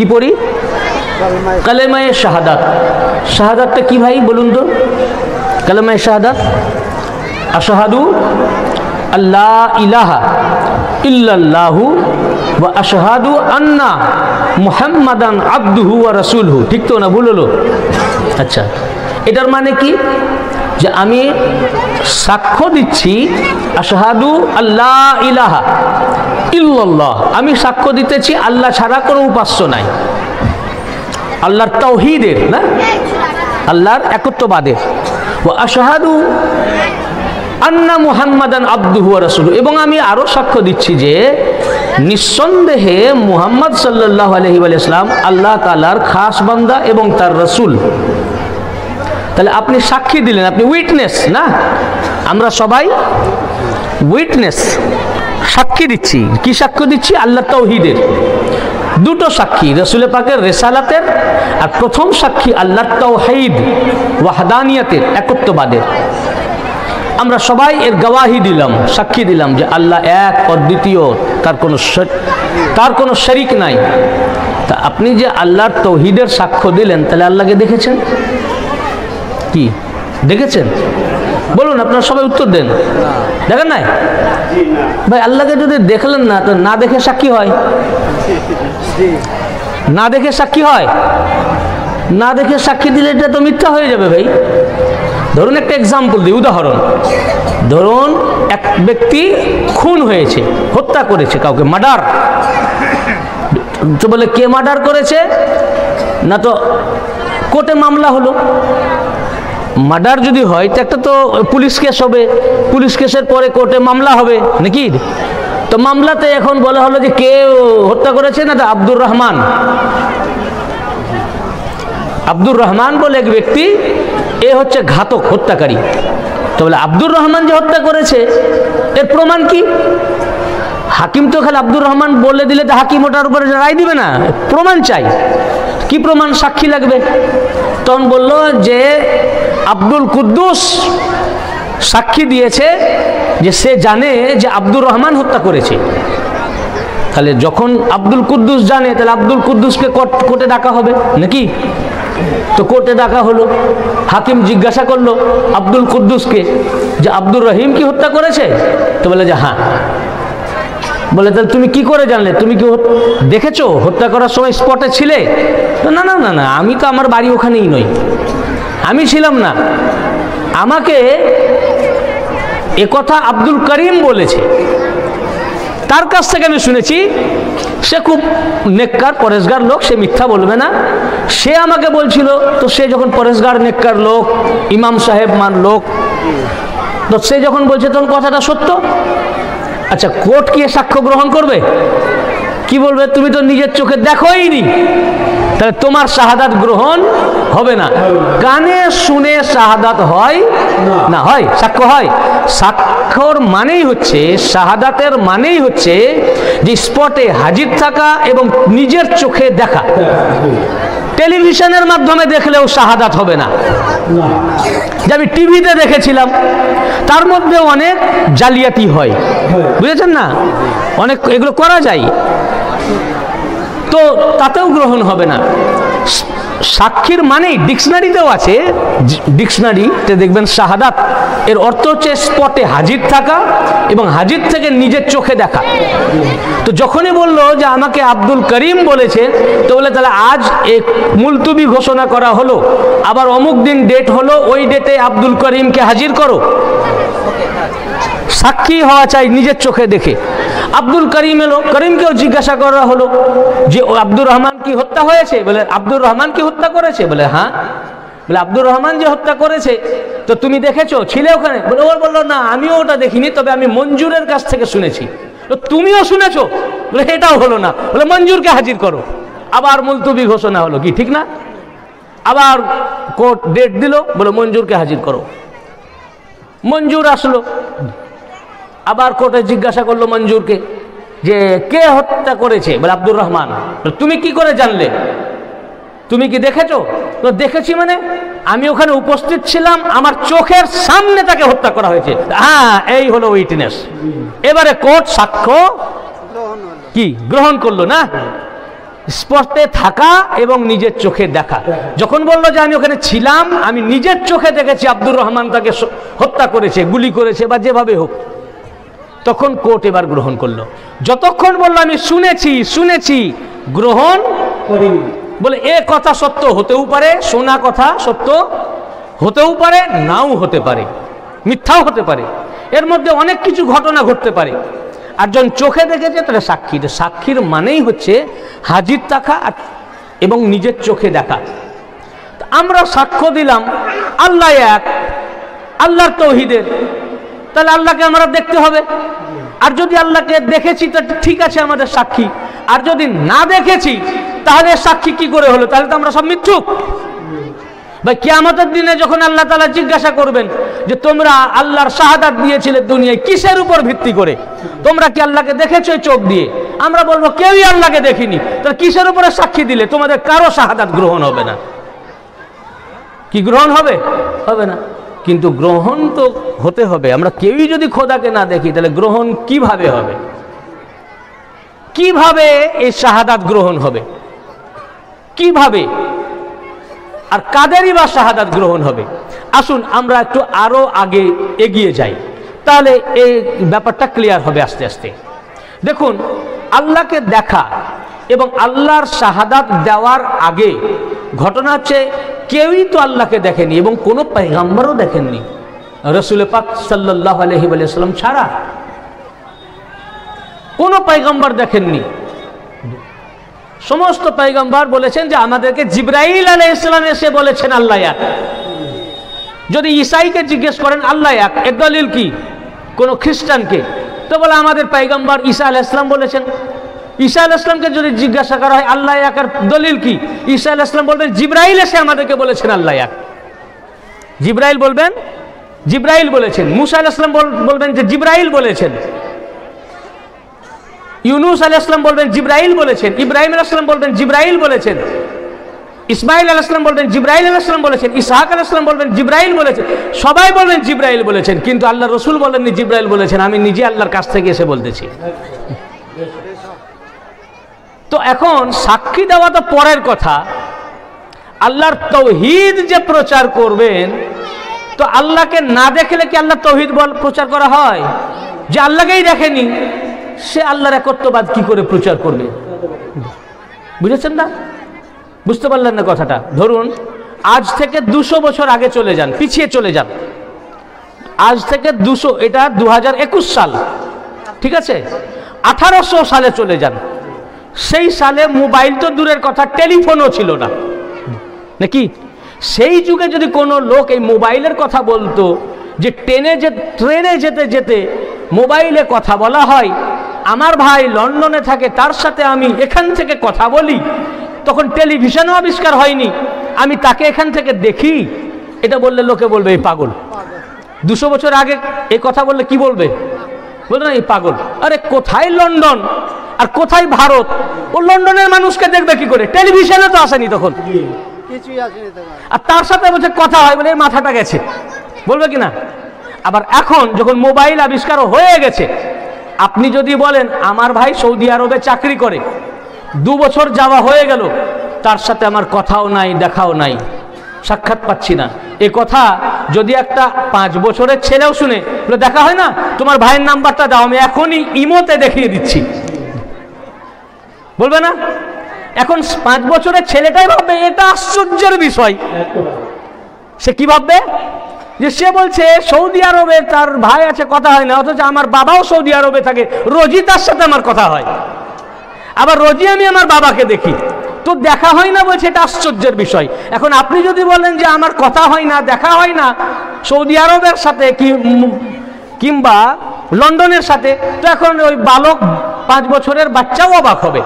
কি পড়ি? কালেমায়ে শাহাদাত। শাহাদাতটা কি ভাই বলুন তো? কালেমায়ে শাহাদাত আশহাদু আল্লা ইলাহা ইল্লাল্লাহু ওয়া আশহাদু আন্না মুহাম্মাদান আবদুহু ওয়া রাসূলুহু। ঠিক তো না? ভুল হলো? আচ্ছা, এটার মানে কি? যে আমি সাক্ষ্য দিচ্ছি আশহাদু আল্লা ইলাহা ইল্লাল্লাহ, আমি সাক্ষ্য দিতেছি আল্লাহ ছাড়া কোনো উপাস্য নাই, আল্লাহর তাওহীদের, না আল্লাহর একত্ববাদের। ওয়া আশহাদু আন্না মুহাম্মাদান আবদুহু ওয়া রাসূলুহু, এবং আমি আরো সাক্ষ্য দিচ্ছি যে নিঃসন্দেহে মুহাম্মদ সাল্লাল্লাহু আলাইহি ওয়া সাল্লাম আল্লাহ তাআলার খাস বান্দা এবং তার রাসূল। তাহলে আপনি সাক্ষী দিলেন, আপনি উইটনেস না? আমরা সবাই উইটনেস, সাক্ষী দিচ্ছি। কি সাক্ষ্য দিচ্ছি? আল্লাহ তাওহীদের। দুটো সাক্ষী, রাসূল পাকের রিসালাতের, আর প্রথম সাক্ষী আল্লাহর তাওহীদ ওয়াহদানিয়তের, একত্ববাদের। আমরা সবাই এর গওয়াহি দিলাম, সাক্ষী দিলাম যে আল্লাহ এক, অদ্বিতীয়, তার কোনো শরীক নাই। তা আপনি যে আল্লাহর তাওহীদের সাক্ষ্য দিলেন, তাহলে আল্লাহকে দেখেছেন কি? দেখেছেন? বলুন, আপনারা সবাই উত্তর দেন। দেখেন নাই ভাই? আল্লাহকে যদি দেখলেন না, তো না দেখে সাক্ষী হয়? না দেখে সাক্ষী হয়? না দেখে সাক্ষী দিলে এটা তো মিথ্যা হয়ে যাবে ভাই। ধরুন একটা এক্সাম্পল দিই, উদাহরণ। ধরুন এক ব্যক্তি খুন হয়েছে, হত্যা করেছে কাউকে, মার্ডার। তো বলে কে মার্ডার করেছে? না তো কোর্টে মামলা হলো। মার্ডার যদি হয় তো একটা তো পুলিশ কেস হবে, পুলিশ কেসের পরে কোর্টে মামলা হবে নাকি? তো মামলাতে এখন বলা হলো যে কে হত্যা করেছে, না আব্দুর রহমান। আব্দুর রহমান বলে এক ব্যক্তি, এ হচ্ছে ঘাতক, হত্যাকারী। তো বলে আব্দুর রহমান যে হত্যা করেছে, এর প্রমাণ কি? হাকিম তো খালি আব্দুর রহমান বলে দিলে তো হাকিম ওটার উপরে রায় দিবে না, প্রমাণ চাই। কি প্রমাণ? সাক্ষী লাগবে। তখন বলল যে আব্দুল কুদ্দুস সাক্ষী দিয়েছে যে সে জানে যে আব্দুর রহমান হত্যা করেছে। তাহলে যখন আব্দুল কুদ্দুস জানে, তাহলে আব্দুল কুদ্দুসকে কোর্টে ডাকা হবে নাকি? তো কোর্টে ডাকা হলো, হাকিম জিজ্ঞাসা করলো আব্দুল কুদ্দুসকে যে আব্দুর রহিম কি হত্যা করেছে? তো বলে যে হ্যাঁ। বলে তাহলে তুমি কি করে জানলে? তুমি কি দেখেছো? হত্যা করার সময় স্পটে ছিলে? না না না না, আমি তো আমার বাড়ি ওখানেই নই, আমি ছিলাম না। আমাকে একথা আব্দুল করিম বলেছে, তার কাছ থেকে আমি শুনেছি। সে খুব নেককার পরেশগার লোক, সে মিথ্যা বলবে না। সে আমাকে বলছিল। তো সে যখন পরেশগার নেককার লোক, ইমাম সাহেব মান লোক, তো সে যখন বলছে তখন কথাটা সত্য। আচ্ছা, কোর্ট কি সাক্ষ্য গ্রহণ করবে? কি বলবে? তুমি তো নিজের চোখে দেখোইনি, তাহলে তোমার শাহাদাত গ্রহণ হবে না। কানে শুনে শাহাদাত হয় না? হয়? সাক্ষ্য হয়? সাক্ষ্যর মানেই হচ্ছে, শাহাদাতের মানেই হচ্ছে যে স্পটে হাজির থাকা এবং নিজের চোখে দেখা। টেলিভিশনের মাধ্যমে দেখলেও শাহাদাত হবে না। যে আমি টিভিতে দেখেছিলাম, তার মধ্যে অনেক জালিয়াতি হয়, বুঝেছেন না? অনেক এগুলো করা যায়, তো তাতেও গ্রহণ হবে না। সাক্ষীর মানেই ডিকশনারিতেও আছে, ডিকশনারিতে দেখবেন শাহাদাত এর অর্থ হচ্ছে স্পটে হাজির থাকা এবং হাজির থেকে নিজের চোখে দেখা। তো যখনই বললো যে আমাকে আব্দুল করিম বলেছে, তো বলে তাহলে আজ এক মুলতবি ঘোষণা করা হলো, আবার অমুক দিন ডেট হলো, ওই ডেটে আব্দুল করিমকে হাজির করো। সাক্ষী হওয়া চাই নিজের চোখে দেখে। আব্দুল করিম এলো, করিমকেও জিজ্ঞাসা করা হলো যে আব্দুর রহমান কি হত্যা হয়েছে? বলে আব্দুর রহমান কি হত্যা করেছে? বলে হ্যাঁ। বলে আব্দুর রহমান যে হত্যা করেছে, তো তুমি দেখেছো, ছিলে ওখানে? বলে ওর বললো না, আমিও ওটা দেখিনি, তবে আমি মঞ্জুরের কাছ থেকে শুনেছি। তো তুমিও শুনেছো? বলে এটাও হলো না। বলে মঞ্জুরকে হাজির করো। আবার মুলতবি ঘোষণা হলো, কি ঠিক না? আবার কোর্ট ডেট দিল, বলে মঞ্জুরকে হাজির করো। মঞ্জুর আসলো, আবার কোর্টে জিজ্ঞাসা করলো মঞ্জুরকে যে কে হত্যা করেছে? বলে আব্দুর রহমান। তুমি কি করে জানলে? তুমি কি দেখেছো? তো দেখেছি মানে আমি ওখানে উপস্থিত ছিলাম, আমার চোখের সামনে তাকে হত্যা করা হয়েছে। হ্যাঁ, এই হলো উইটনেস। এবারে কোর্ট সাক্ষ্য কি গ্রহণ করলো না? স্পটে থাকা এবং নিজের চোখে দেখা। যখন বললো যে আমি ওখানে ছিলাম, আমি নিজের চোখে দেখেছি আব্দুর রহমান তাকে হত্যা করেছে, গুলি করেছে বা যেভাবে হোক, তখন কোর্ট এবার গ্রহণ করলো। যতক্ষণ বললো আমি শুনেছি গ্রহণ করিনি, বলে এ কথা সত্য হতেও পারে, শোনা কথা সত্য হতেও পারে, নাও হতে পারে, মিথ্যাও হতে পারে, এর মধ্যে অনেক কিছু ঘটনা ঘটতে পারে। আর যখন চোখে দেখেছে তাহলে সাক্ষী। সাক্ষীর মানেই হচ্ছে হাজির থাকা এবং নিজের চোখে দেখা। আমরা সাক্ষ্য দিলাম আল্লাহ এক, আল্লাহর তৌহিদের, তাহলে আল্লাহকে আমরা দেখতে হবে। আর যদি আল্লাহকে দেখেছি তো ঠিক আছে, আমাদের সাক্ষী। আর যদি না দেখেছি তাহলে সাক্ষী কি করে হলো? তাহলে তো আমরা সব মিথ্যুক। ভাই কিয়ামতের দিনে যখন আল্লাহ তাআলা জিজ্ঞাসা করবেন যে তোমরা আল্লাহর শাহাদাত দিয়েছিলে দুনিয়ায় কিসের উপর ভিত্তি করে? তোমরা কি আল্লাহকে দেখেছো চোখ দিয়ে? আমরা বলবো কেউই আল্লাহকে দেখিনি। তাহলে কিসের উপরে সাক্ষী দিলে? তোমাদের কারো শাহাদাত গ্রহণ হবে না। কি গ্রহণ হবে? হবে না। কিন্তু গ্রহণ তো হতে হবে। আমরা কেউই যদি খোদাকে না দেখি তাহলে গ্রহণ কিভাবে হবে? কিভাবে এই শাহাদাত গ্রহণ হবে? কিভাবে? আর কাদেরই বা শাহাদাত গ্রহণ হবে? আসুন আমরা একটু আরো আগে এগিয়ে যাই, তাহলে এই ব্যাপারটা ক্লিয়ার হবে আস্তে আস্তে। দেখুন, আল্লাহকে দেখা এবং আল্লাহর শাহাদাত দেওয়ার আগে ঘটনা হচ্ছে কেউই তো আল্লাহকে দেখেনি এবং কোনো পয়গম্বরও দেখেননি রাসূল পাক সাল্লাল্লাহু আলাইহি ওয়াসাল্লাম ছাড়া। কোনো পয়গম্বর দেখেননি। সমস্ত পয়গম্বর বলেছেন যে আমাদেরকে জিবরাইল আলাইহিস সালাম এসে বলেছেন আল্লাহ এক। যদি ঈসাইকে জিজ্ঞেস করেন আল্লাহ এক, এর দলিল কি? কোনো খ্রিস্টানকে তো বলে আমাদের পয়গম্বর ঈসা আলাইহিস সালাম বলেছেন। ঈসা আলাইহিস সালামকে যদি জিজ্ঞাসা করা হয় আল্লাহ একের দলিল কি? ঈসা আলাইহিস সালাম বলবেন জিবরাইল এসে আমাদেরকে বলেছেন আল্লাহ এক। জিবরাইল বলবেন জিবরাইল বলেছেন। মুসা আলাইহিস সালাম বলবেন যে জিবরাইল বলেছেন। ইউনুস আলাইহিস সালাম বলবেন জিবরাইল বলেছেন। ইব্রাহিম আলাইহিস সালাম বলবেন জিবরাইল বলেছেন। ইসমাইল আলাইহিস সালাম বলবেন জিবরাইল আলাইহিস সালাম বলেছেন। ইসহাক আলাইহিস সালাম বলবেন জিবরাইল বলেছেন। সবাই বলবেন জিবরাইল বলেছেন, কিন্তু আল্লাহর রাসূল বলেননি জিবরাইল বলেছেন। আমি নিজে আল্লাহর কাছ থেকে এসে বলতেছি। তো এখন সাক্ষী দেওয়া তো পরের কথা, আল্লাহর তৌহিদ যে প্রচার করবেন, তো আল্লাহকে না দেখলে কি আল্লাহর তৌহিদ প্রচার করা হয়? যে আল্লাহকেই দেখেনি সে আল্লাহর একত্ববাদ কি করে প্রচার করবে? বুঝেছেন না? বুঝতে পারলেন না কথাটা? ধরুন আজ থেকে 200 বছর আগে চলে যান, পিছিয়ে চলে যান। আজ থেকে 200, এটা 2021 সাল, ঠিক আছে? 1800 সালে চলে যান। সেই সালে মোবাইল তো দূরের কথা, টেলিফোনও ছিল না, নাকি? সেই যুগে যদি কোনো লোক এই মোবাইলের কথা বলতো, যে ট্রেনে যেতে যেতে মোবাইলে কথা বলা হয়, আমার ভাই লন্ডনে থাকে, তার সাথে আমি এখান থেকে কথা বলি, তখন টেলিভিশনও আবিষ্কার হয়নি, আমি তাকে এখান থেকে দেখি, এটা বললে লোকে বলবে এই পাগল। 200 বছর আগে এই কথা বললে কি বলবে? বলবে না এই পাগল। আরে কোথায় লন্ডন আর কোথায় ভারত? ও লন্ডনের মানুষকে দেখবে কি করে? টেলিভিশনে তো আসেনি তখন, আর তার সাথে বলছে কথা হয় বলে মাথাটা গেছে, বলবে কি না? আবার এখন যখন মোবাইল আবিষ্কার হয়ে গেছে, আপনি যদি বলেন আমার ভাই সৌদি আরবে চাকরি করে, 2 বছর যাওয়া হয়ে গেল, তার সাথে আমার কথাও নাই, দেখাও নাই, সাক্ষাৎ পাচ্ছি না, এ কথা যদি একটা 5 বছরের ছেলেও শুনে, দেখা হয় না, তোমার ভাইয়ের নাম্বারটা দাও, আমি এখনই ইমোতে দেখিয়ে দিচ্ছি, বলবে না? এখন 5 বছরের ছেলেটাই ভাববে এটা আশ্চর্যের বিষয়। সে কি ভাববে? যে সে বলছে সৌদি আরবে তার ভাই আছে, কথা হয় না, অথচ আমার বাবাও সৌদি আরবে থাকে, রোজই তার সাথে আমার কথা হয়, আবার রোজই আমি আমার বাবাকে দেখি, তো দেখা হয় না, বলছে এটা আশ্চর্যের বিষয়। এখন আপনি যদি বলেন যে আমার কথা হয় না, দেখা হয় না সৌদি আরবের সাথে কিংবা লন্ডনের সাথে, তো এখন ওই বালক 5 বছরের বাচ্চাও অবাক হবে,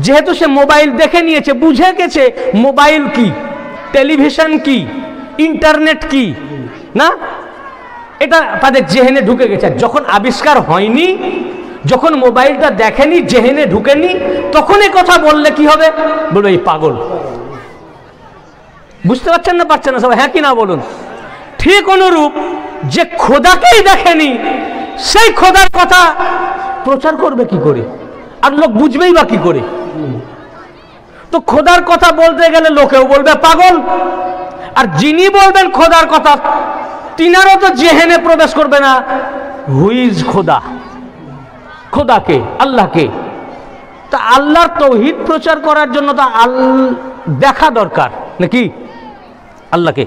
যেহেতু সে মোবাইল দেখে নিয়েছে, বুঝে গেছে মোবাইল কি, টেলিভিশন কি, ইন্টারনেট কি, না? এটা তাদের জেহেনে ঢুকে গেছে। যখন আবিষ্কার হয়নি, যখন মোবাইলটা দেখেনি, জেহেনে ঢুকেনি, তখন এই কথা বললে কি হবে? বলবে এই পাগল। বুঝতে পারছেন না? পারছেন না সবাই? হ্যাঁ কি না বলুন? ঠিক অনুরূপ, যে খোদাকেই দেখেনি সেই খোদার কথা প্রচার করবে কি করে? আর লোক বুঝবেই বা কি করে? তো খোদার কথা বলতে গেলে লোকেও বলবে পাগল, আর যিনি বলবেন খোদার কথা তিনারও তো জেহেনে প্রবেশ করবে না হুইজ খোদা, খোদাকে, আল্লাহকে। তা আল্লাহর তৌহিদ প্রচার করার জন্য তো দেখা দরকার নাকি আল্লাহকে,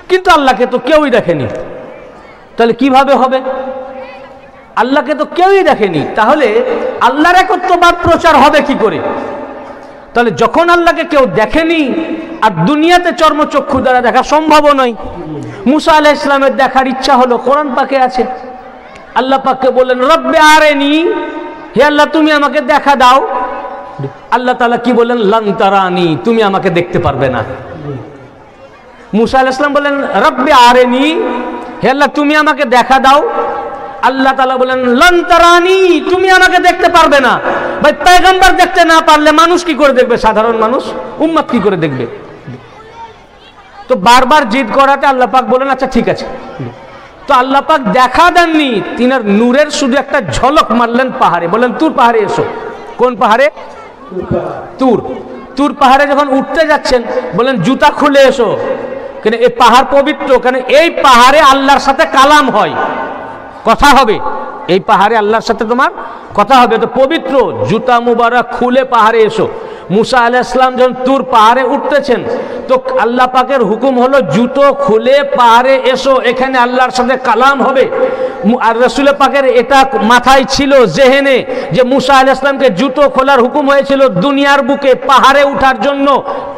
কিন্তু আল্লাহকে তো কেউই দেখেনি, তাহলে কিভাবে হবে? আল্লাহকে তো কেউই দেখেনি, তাহলে আল্লাহর একত্ববাদ প্রচার হবে কি করে? তাহলে যখন আল্লাহকে কেউ দেখেনি, আর দুনিয়াতে চর্মচক্ষু দ্বারা দেখা সম্ভব নয়। মুসা আলাইহিস সালামের দেখার ইচ্ছা হলো, কোরআন পাকে আছে, আল্লাহ পাককে বললেন রব্বে আরেনি, হে আল্লাহ তুমি আমাকে দেখা দাও। আল্লাহ তাআলা কি বললেন? লান তারানি, তুমি আমাকে দেখতে পারবে না। মুসা আলাইহিস সালাম বললেন রব্বে আরেনি, হে আল্লাহ তুমি আমাকে দেখা দাও। আল্লাহ তাআলা বলেন লান তারানি, তুমি আমাকে দেখতে পারবে না। ভাই পয়গম্বর দেখতে না পারলে মানুষ কি করে দেখবে? সাধারণ মানুষ, উম্মত কি করে দেখবে? তো বারবার জিদ করাতে আল্লাহ পাক বলেন আচ্ছা ঠিক আছে। তো আল্লাহ পাক দেখা দেননি, তিনার নূরের শুধু একটা ঝলক মারলেন পাহাড়ে, বলেন তুর পাহাড়ে এসো। কোন পাহাড়ে? তুর। তুর পাহাড়ে যখন উঠতে যাচ্ছেন বলেন জুতা খুলে এসো, কেন এই পাহাড় পবিত্র, কেন এই পাহাড়ে আল্লাহর সাথে কালাম হয়, কথা হবে। এই পাহাড়ে আল্লাহর সাথে তোমার কথা হবে, তো পবিত্র, জুতা মুবারক খুলে পাহাড়ে এসো। মুসা আলাইহিস সালাম যখন তুর পাহাড়ে উঠতেছেন তো আল্লাহ পাকের হুকুম হলো জুতো খুলে পাহাড়ে এসো, এখানে আল্লাহর সাথে কালাম হবে। আর রাসূল পাকের এটা মাথায় ছিল, জেহেনে, যে মুসা আলাইহিস সালামকে জুতো খোলার হুকুম হয়েছিল দুনিয়ার বুকে পাহাড়ে উঠার জন্য,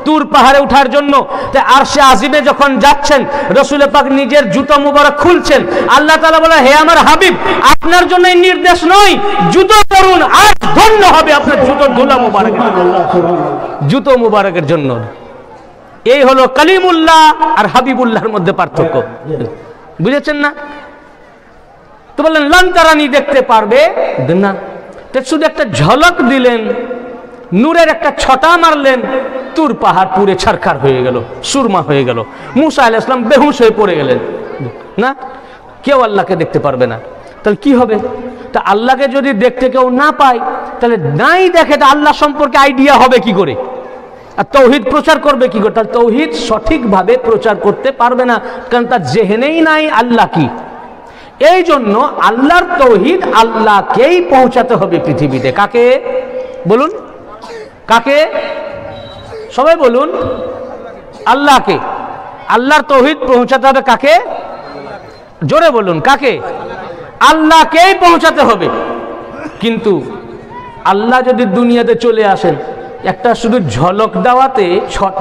তুর পাহাড়ে উঠার জন্য। তাই আরশে আজিমে যখন যাচ্ছেন রাসূল পাক নিজের জুতো মুবারক খুলছেন, আল্লাহ তাআলা বলে হে আমার হাবিব, আপনার জন্য এই নির্দেশ নয়, জুতো পরুন, আজ ধন্য হবে আপনার জুতোর ধুলা মুবারক, জুতো মুবারকের জন্য। এই হলো কালিমুল্লাহ আর হাবিবুল্লাহর মধ্যে পার্থক্য, বুঝেছেন না? তো বললেন লান তারানি, দেখতে পারবে না। তো শুধু একটা ঝলক দিলেন, নূরের একটা ছটা মারলেন, তুর পাহাড় পুরে ছারখার হয়ে গেল, সুরমা হয়ে গেল। মুসা আলাইহিস সালাম বেহুশ হয়ে পড়ে গেলেন। না, কেউ আল্লাহকে দেখতে পারবে না। তাহলে কি হবে? তা আল্লাহকে যদি দেখতে কেউ না পায়, তাহলে নাই দেখে, তা আল্লাহ সম্পর্কে আইডিয়া হবে কি করে? আর তৌহিদ প্রচার করবে কি করে? তাহলে তৌহিদ সঠিকভাবে প্রচার করতে পারবে না, কারণ তার জেহেনেই নাই আল্লাহ কি। এই জন্য আল্লাহর তৌহিদ আল্লাহকেই পৌঁছাতে হবে পৃথিবীতে। কাকে বলুন? কাকে? সবাই বলুন, আল্লাহকে। আল্লাহর তৌহিদ পৌঁছাতে হবে কাকে? জোরে বলুন, কাকে? আল্লাহকেই পৌঁছাতে হবে। কিন্তু আল্লাহ যদি দুনিয়াতে চলে আসেন, একটা শুধু ঝলক দেওয়াতে,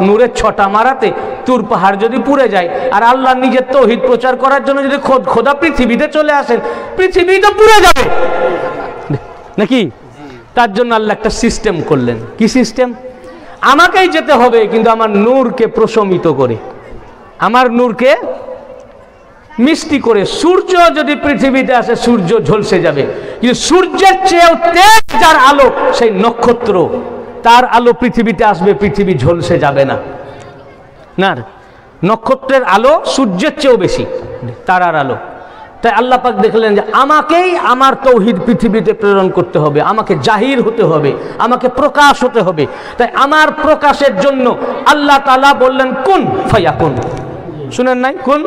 নূরের ছটা মারাতে তুর পাহাড় যদি পুড়ে যায়, আর আল্লাহ নিজের তৌহিদ প্রচার করার জন্য যদি খোদা পৃথিবীতে চলে আসেন, পৃথিবী তো পুড়ে যাবে নাকি? তার জন্য আল্লাহ একটা সিস্টেম করলেন। কি সিস্টেম? আমাকেই যেতে হবে, কিন্তু আমার নূরকে প্রশমিত করে, আমার নূরকে মিষ্টি করে। সূর্য যদি পৃথিবীতে আসে, সূর্য ঝলসে যাবে, কিন্তু সূর্যের চেয়েও তেজ যার আলো, সেই নক্ষত্র, তার আলো পৃথিবীতে আসবে, পৃথিবী ঝলসে যাবে না। না, নক্ষত্রের আলো সূর্যের চেয়েও বেশি, তারার আলো। তাই আল্লাহ পাক দেখলেন যে আমাকেই আমার তৌহিদ পৃথিবীতে প্রেরণ করতে হবে, আমাকে জাহির হতে হবে, আমাকে প্রকাশ হতে হবে। তাই আমার প্রকাশের জন্য আল্লাহ তাআলা বললেন কুন ফায়াকুন। শুনেন নাই? কুন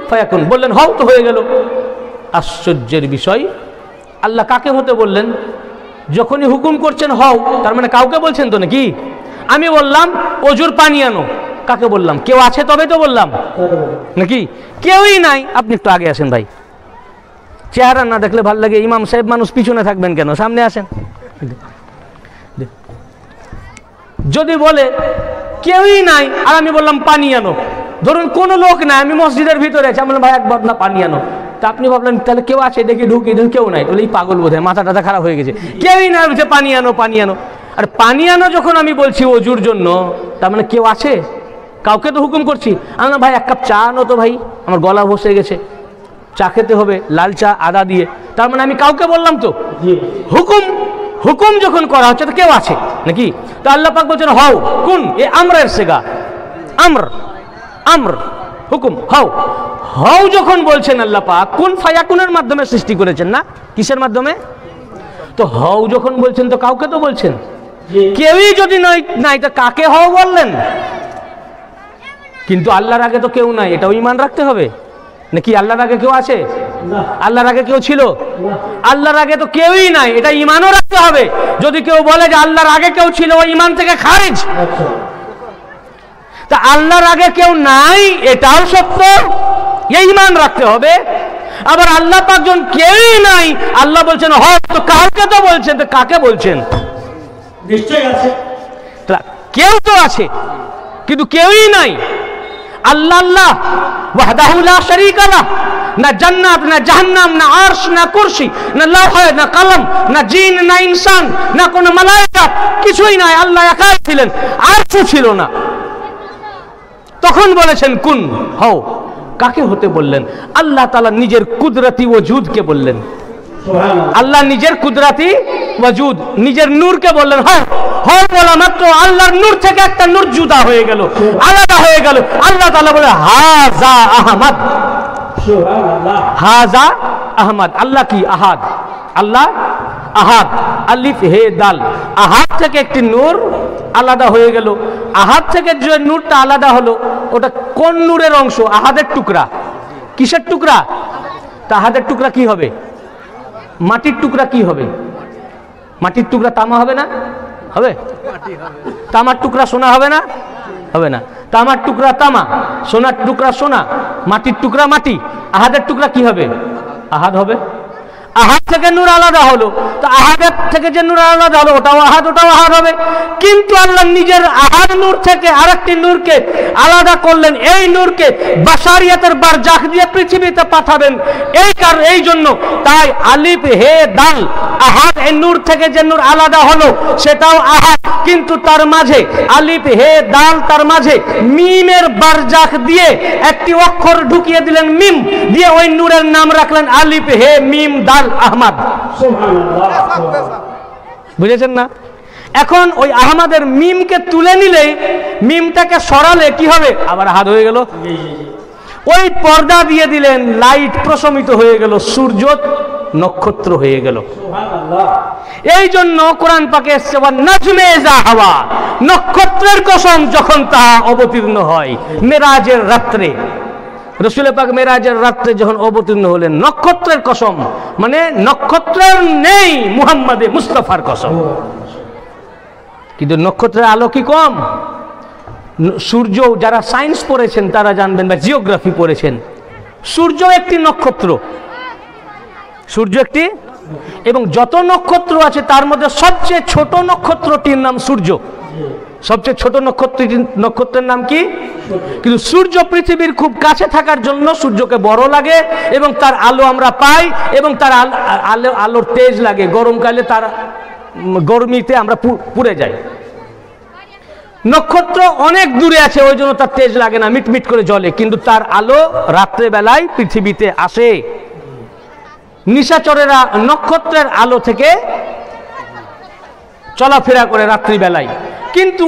ফায়াকুন বললেন, হও, তো হয়ে গেল। আশ্চর্যের বিষয়, আল্লাহ কাকে হতে বললেন? যখনই হুকুম করছেন হও, তার মানে কাউকে বলছেন তো নাকি? আমি বললাম অজুর পানি আনো, কাকে বললাম? কেউ আছে তবে তো বললাম নাকি? কেউই নাই। আপনি একটু আগে আসেন ভাই, চেহারা না দেখলে ভালো লাগে। ইমাম সাহেব মানুষ, পিছনে থাকবেন কেন? সামনে আসেন। যদি বলে কেউই নাই আর আমি বললাম পানি আনো, ধরুন কোনো লোক নাই, আমি মসজিদের ভিতরে আছি, আমি বললাম ভাই এক বদনা পানি আনো, তা আপনি ভাবলেন তাহলে কেউ আছে, দেখি ঢুকি, কেউ নাই, বলে এই পাগল বোধ হয়, মাথা টাথা খারাপ হয়ে গেছে, কেউই না, বলছে পানি আনো, পানি আনো। আর পানি আনো যখন আমি বলছি অজুর জন্য, তার মানে কেউ আছে? কাউকে তো হুকুম করছি। আমি না ভাই এক কাপ চা আনো তো ভাই, আমার গলা বসে গেছে, চা খেতে হবে, লাল চা আদা দিয়ে, তার মানে আমি কাউকে বললাম তো। হুকুম, হুকুম যখন করা হচ্ছে তো কেউ আছে নাকি? তো আল্লাহ পাক বলছেন হও, কুন, এ আমরের সেগা, আমর, আমর, হুকুম, হও। হও যখন বলছেন আল্লাহ পাক, কুন ফায়াকুনের মাধ্যমে সৃষ্টি করেছেন না? কিসের মাধ্যমে? তো হও যখন বলছেন তো কাউকে তো বলছেন কেউই যদি নাই তো কাকে হও বললেন? কিন্তু আল্লাহর আগে তো কেউ নাই, এটাও ঈমান রাখতে হবে নাকি? আল্লাহর আগে কেউ আছে? আল্লাহর আগে কেউ ছিল? আল্লাহর আগে তো কেউই নাই, এটা ঈমানও রাখতে হবে। যদি কেউ বলে যে আল্লাহর আগে কেউ ছিল, ও ঈমান থেকে খারিজ। তা আল্লাহর আগে কেউ নাই এটাও সত্য, এই ঈমান রাখতে হবে। আবার আল্লাহ পাক যখন কেউই নাই, আল্লাহ বলছেন তো কাউকে তো বলছেন, তো কাকে বলছেন? নিশ্চয় আছে, কেউ তো আছে কিন্তু কেউই নাই। আল্লাহ আল্লাহ ওয়াহদাহু লা শারীকা লাহ, না জান্নাত না জাহান্নাম না আরশ না কুরসি না লৌহ না কলম না জিন না ইনসান না কোনো মালায়েকা, কিছুই নাই। আল্লাহ একাই ছিলেন, আর কিছু ছিল না। তখন বলেছেন কুন, হও। কাকে হতে বললেন? আল্লাহ তাআলা নিজের কুদরতি ওজুদকে বললেন। আল্লাহ নিজের কুদরতি ওয়াজুদ, নিজের নূরকে বললেন হও। হও বলা মাত্র আল্লাহর নূর থেকে একটা নূর জুদা হয়ে গেল, আলাদা হয়ে গেল। আল্লাহ তাআলা বলে হাযা আহমদ, সুবহানাল্লাহ, হাযা আহমদ। আল্লাহ কি? আহাদ। আল্লাহ আহাদ, আলিফ হে দাল। আহাদ থেকে একটি নূর আলাদা হয়ে গেল। আহাদ থেকে যে নূরটা আলাদা হলো, ওটা কোন নূরের অংশ? আহাদের টুকরা। কিসের টুকরা? তা আহাদের টুকরা কি হবে? মাটির টুকরা কি হবে? মাটির টুকরা তামা হবে না? হবে। তামার টুকরা সোনা হবে না? হবে না। তামার টুকরা তামা, সোনার টুকরা সোনা, মাটির টুকরা মাটি। আহাদের টুকরা কি হবে? আহাদ হবে। আহাদ থেকে নূর আলাদা হলো, তো আহাদের থেকে যে নূর আলাদা হলো, ওটাও আহাদ, ওটাও আহাদ হবে। কিন্তু আল্লাহ নিজের আহাদ নূর থেকে আরেকটি নূরকে আলাদা করলেন। এই নূরকে বাশারিয়াতের বারজাখ দিয়ে পৃথিবীতে পাঠাবেন। এই জন্য তাই আলিফ হে দাল, আহাদ, এই নূর থেকে যে নূর আলাদা হলো সেটাও আহাদ, কিন্তু তার মাঝে আলিফ হে দাল, তার মাঝে মিমের বারজাখ দিয়ে একটি অক্ষর ঢুকিয়ে দিলেন, মিম দিয়ে ওই নূরের নাম রাখলেন আলিফ হে মিম দাল আহমদ। বুঝেছেন না? এখন ওই আহমদের মিমকে তুলে নিলে, মিমটাকে সরালে কি হবে? আবার আহাদ হয়ে গেল। ওই পর্দা দিয়ে দিলেন, লাইট প্রশমিত হয়ে গেল, সূর্য নক্ষত্র হয়ে গেল। এই জন্য কোরআন পাকে এসেছে নাজমে ইযা হাওয়া, নক্ষত্রের কসম যখন তাহা অবতীর্ণ হয়। মেরাজের রাত্রে রাসূল পাক মেরাজের রাত্রে যখন অবতীর্ণ হলেন, নক্ষত্রের কসম, মানে নক্ষত্রের নেই, মুহাম্মদে মুস্তাফার কসম। কিন্তু নক্ষত্রের আলো কি কম? সূর্য, যারা সায়েন্স পড়েছেন তারা জানবেন, বা জিওগ্রাফি পড়েছেন, সূর্য একটি নক্ষত্র। সূর্য একটি, এবং যত নক্ষত্র আছে তার মধ্যে সবচেয়ে ছোট নক্ষত্রটির নাম সূর্য। সবচেয়ে ছোট নক্ষত্রের নাম কি? কিন্তু সূর্য পৃথিবীর খুব কাছে থাকার জন্য সূর্যকে বড় লাগে, এবং তার আলো আমরা পাই, এবং তার আলোর তেজ লাগে। গরমকালে তার গরমিতে আমরা পুড়ে যাই। নক্ষত্র অনেক দূরে আছে, ওই জন্য তার তেজ লাগে না, মিটমিট করে জ্বলে, কিন্তু তার আলো রাত্রে বেলায় পৃথিবীতে আসে। নিশাচরেরা নক্ষত্রের আলো থেকে চলাফেরা করে রাত্রিবেলায়, কিন্তু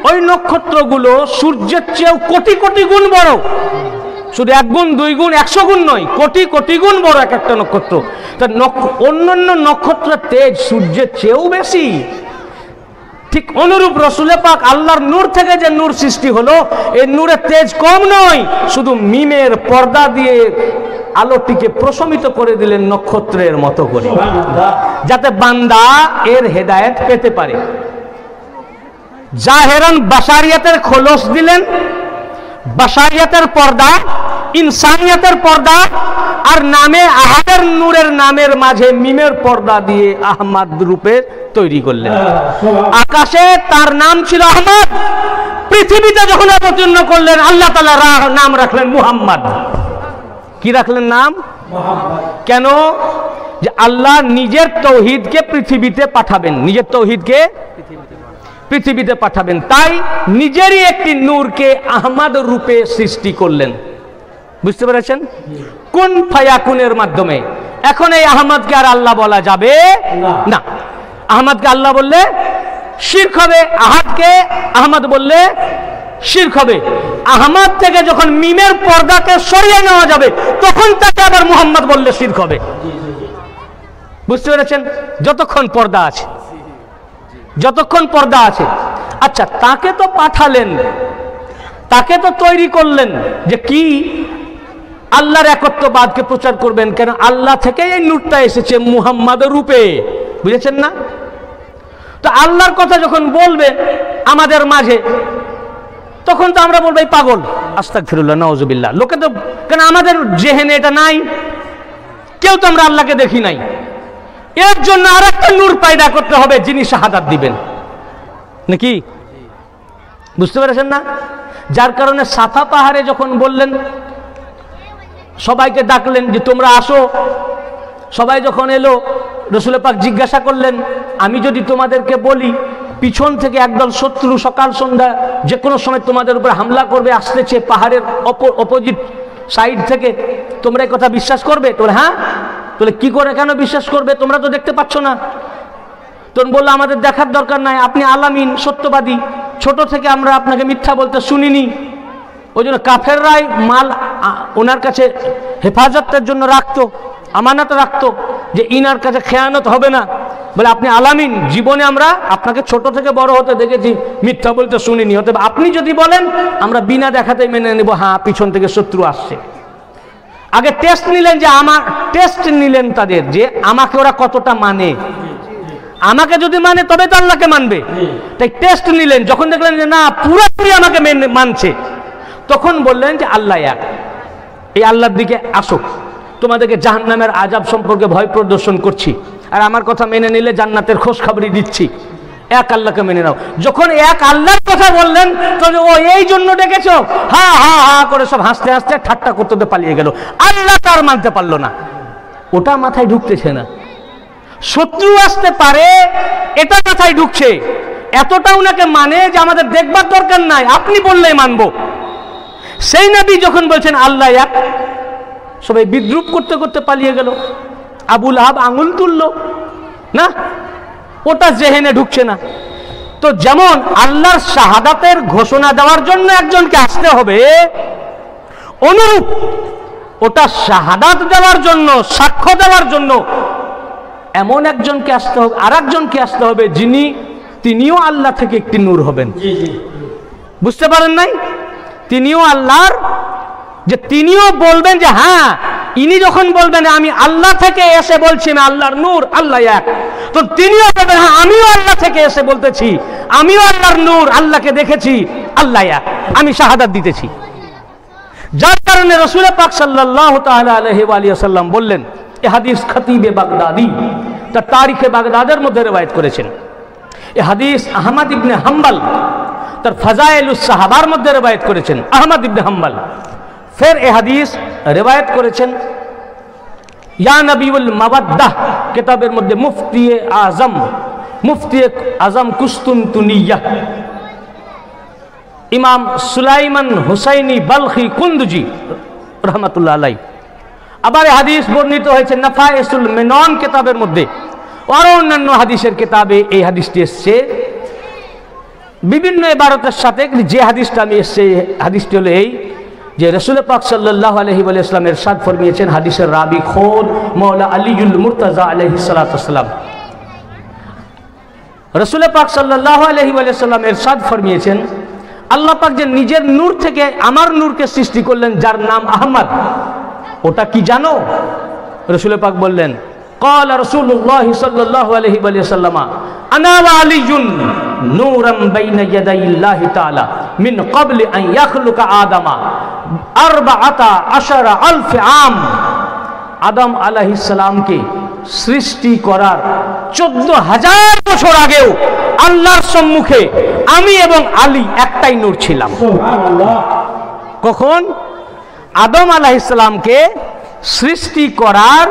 ওই নক্ষত্রগুলো সূর্যের চেয়েও কোটি কোটি গুণ বড়। শুধু 1 গুণ 2 গুণ 100 গুণ নয়, কোটি কোটি গুণ বড় এক একটা নক্ষত্র। তা অন্যান্য নক্ষত্রের তেজ সূর্যের চেয়েও বেশি। ঠিক অনুরূপ রাসূল পাক আল্লাহর নূর থেকে যে নূর সৃষ্টি হলো, এই নূরের তেজ কম নয়, শুধু মিমের পর্দা দিয়ে আলোটিকে প্রশমিত করে দিলেন নক্ষত্রের মতো করে, যাতে বান্দা এর হেদায়েত পেতে পারে। জাহেরান বাশারিয়াতের খোলস দিলেন, বাশারিয়াতের পর্দা, ইনসানিয়াতের পর্দা, আর নামে আহাদের নূরের নামের মাঝে মিমের পর্দা দিয়ে আহমদ রূপে তৈরি করলেন। আকাশে তার নাম ছিল আহমদ, পৃথিবীতে যখন অবতীর্ণ করলেন আল্লাহ তাআলা নাম রাখলেন মুহাম্মদ। কি রাখলেন নাম? কেন? যে আল্লাহ নিজের তৌহিদকে পৃথিবীতে পাঠাবেন, নিজের তৌহিদকে পৃথিবীতে পাঠাবেন, তাই নিজেরই একটি নূরকে আহমদ রূপে সৃষ্টি করলেন। বুঝতে পেরেছেন? কোন ফায়াকুনের মাধ্যমে। এখন এই আহমদকে আর আল্লাহ বলা যাবে না। আহমদকে আল্লাহ বললে শিরক হবে, আহাদকে আহমদ বললে শিরক হবে। আহমদ থেকে যখন মিমের পর্দাকে সরিয়ে নেওয়া যাবে, তখন তাকে আবার মুহাম্মদ বললে শিরক হবে। বুঝতে পেরেছেন? যতক্ষণ পর্দা আছে, যতক্ষণ পর্দা আছে। আচ্ছা, তাকে তো পাঠালেন, তাকে তো তৈরি করলেন যে কি আল্লাহর একত্ববাদকে প্রচার করবেন, কেন আল্লাহ থেকে এই নূরটা এসেছে মুহাম্মাদের রূপে, বুঝেছেন না? তো আল্লাহর কথা যখন বলবে আমাদের মাঝে, তখন তো আমরা বলবো এই পাগল, আস্তাগফিরুল্লাহ, নাউজুবিল্লাহ। লোকে তো, কেন আমাদের জেহেনে এটা নাই, কেউ তো আমরা আল্লাহকে দেখি নাই। এর জন্য আর একটা নূর পয়দা করতে হবে যিনি শাহাদাত দিবেন, নাকি? বুঝতে পেরেছেন না? যার কারণে সাফা পাহাড়ে যখন বললেন, সবাইকে ডাকলেন যে তোমরা আসো, সবাই যখন এলো, রাসূল পাক জিজ্ঞাসা করলেন, আমি যদি তোমাদেরকে বলি পিছন থেকে একদল শত্রু সকাল সন্ধ্যা যে কোনো সময় তোমাদের উপর হামলা করবে, আসতেছে পাহাড়ের অপোজিট সাইড থেকে, তোমরা এই কথা বিশ্বাস করবে? তোমরা হ্যাঁ। তোলে কি করে, কেন বিশ্বাস করবে? তোমরা তো দেখতে পাচ্ছ না। তখন বললো আমাদের দেখার দরকার নাই, আপনি আলামিন, সত্যবাদী, ছোট থেকে আমরা আপনাকে মিথ্যা বলতে শুনিনি। ওই জন্য কাফেররাই মাল ওনার কাছে হেফাজতের জন্য রাখতো, আমানত রাখতো, যে ইনার কাছে খেয়ানত হবে না। বলে আপনি আলামিন, জীবনে আমরা আপনাকে ছোট থেকে বড় হতে দেখেছি, মিথ্যা বলতে শুনিনি। হতে আপনি যদি বলেন আমরা বিনা দেখাতেই মেনে নেব, হ্যাঁ পিছন থেকে শত্রু আসছে। আগে টেস্ট নিলেন, যে আমার টেস্ট নিলেন তাদের, যে আমাকে ওরা কতটা মানে। আমাকে যদি মানে তবে তো আল্লাহকে মানবে, তাই টেস্ট নিলেন। যখন দেখলেন যে না পুরোপুরি আমাকে মানছে, তখন বললেন যে আল্লাহ এক, এই আল্লাহর দিকে আসো, তোমাদেরকে জাহান্নামের আযাব সম্পর্কে ভয় প্রদর্শন করছি, আর আমার কথা মেনে নিলে জান্নাতের খোঁজ খবরই দিচ্ছি, এক আল্লাহকে মেনে নাও। যখন এক আল্লাহর কথা বললেন, তখন ও এই জন্য ডেকেছো, হা হা হা করে সব হাসতে হাসতে ঠাট্টা করতে পালিয়ে গেল। আল্লাহ তার মানতে পারলো না, ওটা মাথায় ঢুকতেছে না। শত্রু আসতে পারে এটা মাথায় ঢুকছে, এতটা উনাকে মানে যে আমাদের দেখবার দরকার নাই, আপনি বললেই মানবো। সেই নবী যখন বলছেন আল্লাহ এক, সবাই বিদ্রুপ করতে করতে পালিয়ে গেল। আবু লাহাব আঙুল তুলল না, ওটা জেহেনে ঢুকছে না। তো যেমন আল্লাহর শাহাদাতের ঘোষণা দেওয়ার জন্য একজনকে আসতে হবে, অনুরূপ ওটা শাহাদাত দেওয়ার জন্য, সাক্ষ্য দেওয়ার জন্য এমন একজনকে আসতে হবে, আর একজনকে আসতে হবে তিনিও আল্লাহ থেকে একটি নূর হবেন। বুঝতে পারেন নাই? তিনিও আল্লাহর, যে তিনিও বলবেন যে হ্যাঁ, ইনি যখন বলবেন আমি আল্লাহ থেকে এসে বলছি, আমি আল্লাহর নূর, আল্লাহ এক, তো তিনিও বলবেন হ্যাঁ আমিও আল্লাহ থেকে এসে বলতেছি, আমিও আল্লাহর নূর, আল্লাহকে দেখেছি, আল্লাহ এক, আমি শাহাদাত দিতেছি। যার কারণে রাসূল পাক সাল্লাল্লাহু তাআলা আলাইহি ওয়া আলিহি ওয়াসাল্লাম বললেন, এই হাদিস খতিবে বাগদাদি তার তারিখে বাগদাদের মধ্যে রওয়ায়াত করেছেন। এই হাদিস আহমদ ইবনে হাম্বল তার ফাজাইলুস সাহাবার মধ্যে রওয়ায়াত করেছেন, আহমদ ইবনে হাম্বল। ফের এই হাদিস রওয়ায়াত করেছেন ইয়া নবিউল মাওয়াদ্দাহ কিতাবের মধ্যে মুফতি আজম কুস্তুনতুনিয়া ইমাম সুলাইমান হুসাইনি বালখি কুন্দুজি রহমাতুল্লাহ আলাইহি। আবার এই হাদিস বর্ণিত হয়েছে নাফায়েসুল মিনান কিতাবের মধ্যে, আরো অন্যান্য হাদিসের কিতাবে এই হাদিসটি এসেছে বিভিন্ন ইবারতের সাথে। যে হাদিসটা আমি এসেছে, হাদিসটি হলো এই যে রাসূল পাক সাল্লাল্লাহু আলাইহি ওয়া সাল্লাম ইরশাদ ফরমিয়েছেন, হাদিসের রাবি খোদ মাওলা আলীউল মুরতাজা আলাইহিস সালাতু ওয়াস সালাম। রাসূল পাক সাল্লাল্লাহু আলাইহি ওয়া সাল্লাম ইরশাদ ফরমিয়েছেন, আল্লাহ পাক যে নিজের নূর থেকে আমার নূরকে সৃষ্টি করলেন, যার নাম আহমদ, ওটা কি জানো? রাসূল পাক বললেন, قال رسول الله صلى الله عليه وسلم انا وعلي نورا بين يدي الله تعالى من قبل ان يخلق آدم 14,000 عام। আদম আলাইহিস সালামকে সৃষ্টি করার 14,000 বছর আগেও আল্লাহর সম্মুখে আমি এবং আলী একটাই নূর ছিলাম। সুবহানাল্লাহ। কখন? আদম আলাইহিস সালামকে সৃষ্টি করার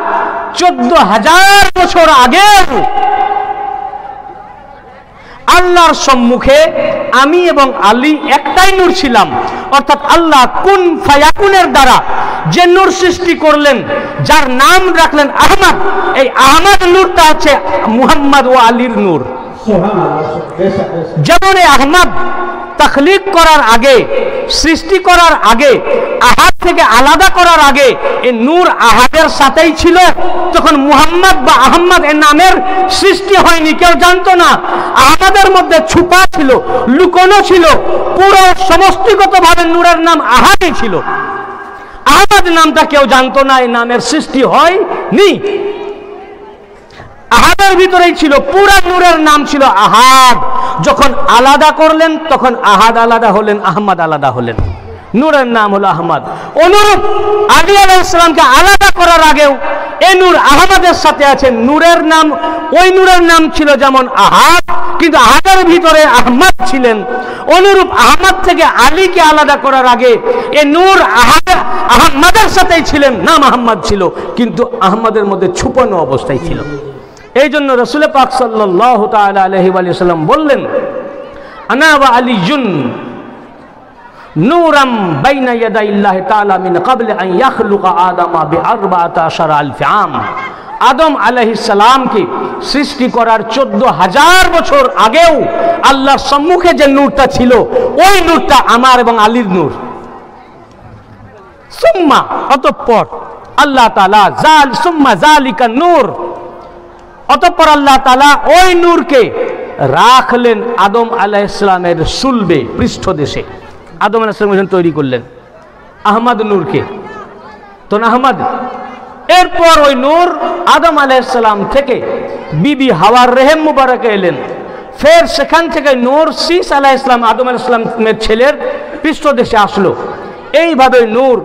14,000 বছর আগে আল্লাহর সম্মুখে আমি এবং আলী একটাই নূর ছিলাম। অর্থাৎ আল্লাহ কুন ফায়াকুনের দ্বারা যে নূর সৃষ্টি করলেন, যার নাম রাখলেন আহমদ, এই আহমদ নূরটা হচ্ছে মুহাম্মদ ও আলীর নূর। সুবহানাল্লাহ। যেমন এই আহমদ তাখলিক করার আগে সৃষ্টি করার আগে, আহাদ থেকে আলাদা করার আগে এই নূর আহাদের সাথেই ছিল। তখন মুহাম্মদ বা আহমদ এর নামের সৃষ্টি হয়নি, কেউ জানতো না। আহাদের মধ্যে ছুপা ছিল, লুকোনো ছিল, পুরো সমষ্টিগতভাবে নূরের নাম আহাদই ছিল। আহমদ নামটা কেউ জানতো না, এই নামের সৃষ্টি হয়নি। আহাদের ভিতরেই ছিল, পুরা নূরের নাম ছিল আহাদ। যখন আলাদা করলেন তখন আহাদ আলাদা হলেন, আহমদ আলাদা হলেন, নূরের নাম হলো আহমদ। অনুরূপ আলী আলাইহিস সালামকে আলাদা করার আগেও এই নূর আহমদের সাথে আছে। নূরের নাম, ওই নূরের নাম ছিল যেমন আহাদ, কিন্তু আহাদের ভিতরে আহমদ ছিলেন। অনুরূপ আহমদ থেকে আলীকে আলাদা করার আগে এই নূর আহমদের সাথেই ছিলেন, নাম আহমদ ছিল, কিন্তু আহমদের মধ্যে ছুপানো অবস্থায় ছিল। এই জন্য রাসূল পাক সাল্লাল্লাহু তাআলা আলাইহি ওয়া সাল্লাম বললেন, আনা ওয়া আলিয়ুন নূরাম বাইনা ইয়াদাইল্লাহি তাআলা মিন ক্বাবলি আন ইয়াখলুকা আদামা বি14 আলফ আম। আদম আলাইহিস সালামকে সৃষ্টি করার 14,000 বছর আগেও আল্লাহর সম্মুখে যে নূরটা ছিল, ওই নূরটা আমার এবং আলীর নূর। সুম্মা, অতঃপর আল্লাহ তাআলা সুম্মা যালিকা নূর, অতঃপর আল্লাহ তাআলা ওই নূরকে রাখলেন আদম আলাইহিস সালামের সুলবে, পৃষ্ঠদেশে। আদম আলাইহিস সালাম তৈরি করলেন আহমদ নূরকে, তো আহমদ। এরপর ওই নূর আদম আলাইহিস সালাম থেকে বিবি হাওয়ার রেহেম মুবারকে এলেন। ফের সেখান থেকে নূর শীস আলাইহিস সালাম, আদম আলাইহিস সালামের ছেলের পৃষ্ঠদেশে আসলো। এইভাবে নূর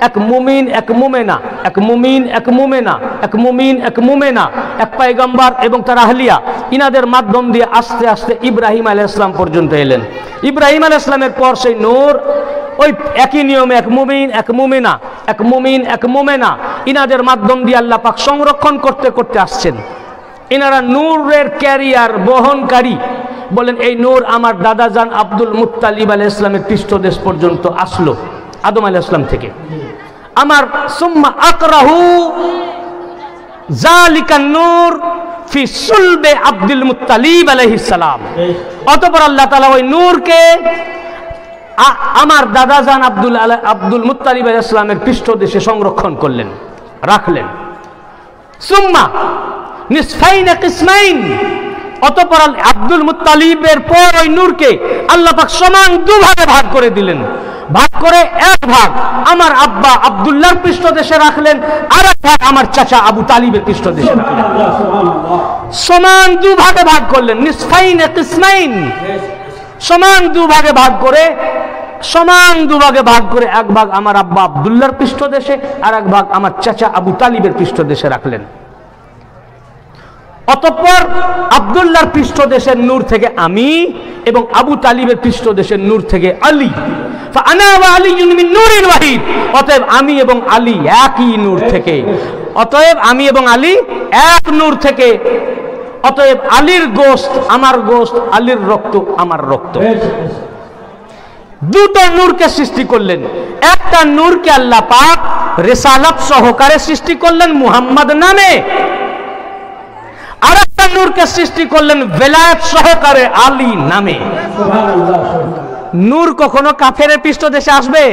এক মুমিন এক মুমেনা, এক মুমিন এক মুমেনা, এক মুমিন এক মুমেনা, এক পয়গম্বর এবং তার আহলিয়া, ইনাদের মাধ্যম দিয়ে আস্তে আস্তে ইব্রাহিম আলাইহিস সালাম পর্যন্ত এলেন। ইব্রাহিম আলাইহিস সালামের পর সেই নূর ওই একই নিয়মে এক মুমিন এক মুমেনা, এক মুমিন এক মুমেনা, ইনাদের মাধ্যম দিয়ে আল্লাহ পাক সংরক্ষণ করতে করতে আসছেন। ইনারা নূরের ক্যারিয়ার, বহনকারী। বলেন এই নূর আমার দাদাজান আব্দুল মুত্তালিব আলাইহিস সালামের পৃষ্ঠদেশ পর্যন্ত আসলো আদম আলাইহিস সালাম থেকে। আমার সুম্মা আকরাহু যালিকা নূর ফি সুলবে আব্দুল মুত্তালিব আলাইহিস সালাম। অতঃপর আল্লাহ তাআলা ওই নূরকে আমার দাদাজান আব্দুল মুত্তালিব আলাইহিস সালামের পৃষ্ঠদেশে সংরক্ষণ করলেন, রাখলেন। সুম্মা নিসফাইন কিসমাইন, অতঃপর আব্দুল মুত্তালিবের পর ওই নূরকে আল্লাহ পাক সমান দুভাগে ভাগ করে দিলেন। ভাগ করে এক ভাগ আমার আব্বা আব্দুল্লাহর পৃষ্ঠদেশে রাখলেন, আর এক ভাগ আমার চাচা আবু তালিবের পৃষ্ঠদেশে রাখলেন। সমান দুভাগে ভাগ করলেন, নিসফাইন কিসমাইন, সমান দুভাগে ভাগ করে, সমান দুভাগে ভাগ করে এক ভাগ আমার আব্বা আব্দুল্লাহর পৃষ্ঠদেশে, আর এক ভাগ আমার চাচা আবু তালিবের পৃষ্ঠদেশে রাখলেন। অতঃপর আব্দুল্লাহর পৃষ্ঠদেশের নূর থেকে আমি এবং আবু তালিবের পৃষ্ঠদেশের নূর থেকে আলী। ফাআনা ওয়া আলিয়ুন মিন নূরিন ওয়াহিদ, অতএব আমি এবং আলী একই নূর থেকে, অতএব আমি এবং আলী এক নূর থেকে। অতএব আলীর গোশত আমার গোশত, আলীর রক্ত আমার রক্ত। দুটো নূরকে সৃষ্টি করলেন। একটা নূরকে আল্লাহ পাক রিসালাত সহকারে সৃষ্টি করলেন মুহাম্মদ নামে, আর একটা নূরকে সৃষ্টি করলেন বেলায়েত সহকারে আলী নামে। নূর কখনো কাফেরের পৃষ্ঠদেশে আসবে?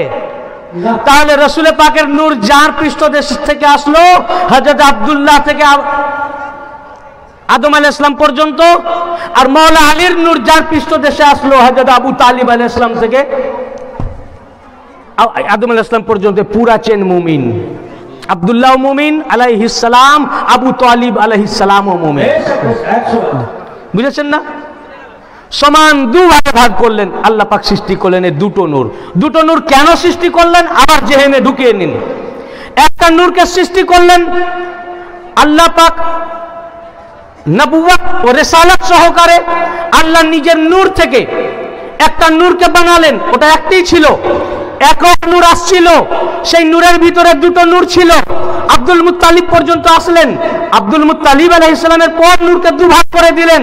তাহলে রাসূল পাকের নূর যার পৃষ্ঠদেশ থেকে আসলো, হযরত আব্দুল্লাহ থেকে আদম আলাইহিস সালাম পর্যন্ত, আর মাওলা আলীর নূর যার পৃষ্ঠদেশে আসলো, হযরত আবু তালিব আলাইহিস সালাম থেকে আদম আলাইহিস সালাম পর্যন্ত, পুরা চেন মুমিন। আব্দুল্লাহ মুমিন আলাইহিস সালাম, আবু তালিব আলাইহিস সালামও মুমিন। বুঝেছেন না? সমান দুভাগে ভাগ করলেন আল্লাহ পাক, সৃষ্টি করলেন এই দুটো নূর। দুটো নূর কেন সৃষ্টি করলেন আবার জেহেনে ঢুকিয়ে নিন। একটা নূরকে সৃষ্টি করলেন আল্লাহ পাক নবুয়ত ও রিসালাত সহকারে, আল্লাহ নিজের নূর থেকে একটা নূরকে বানালেন। ওটা একটাই ছিল, একক নূর আসছিল, সেই নূরের ভিতরে দুটো নূর ছিল। আব্দুল মুত্তালিব পর্যন্ত আসলেন, আব্দুল মুত্তালিব আলাইহিস সালামের পর নূরকে দুভাগ করে দিলেন।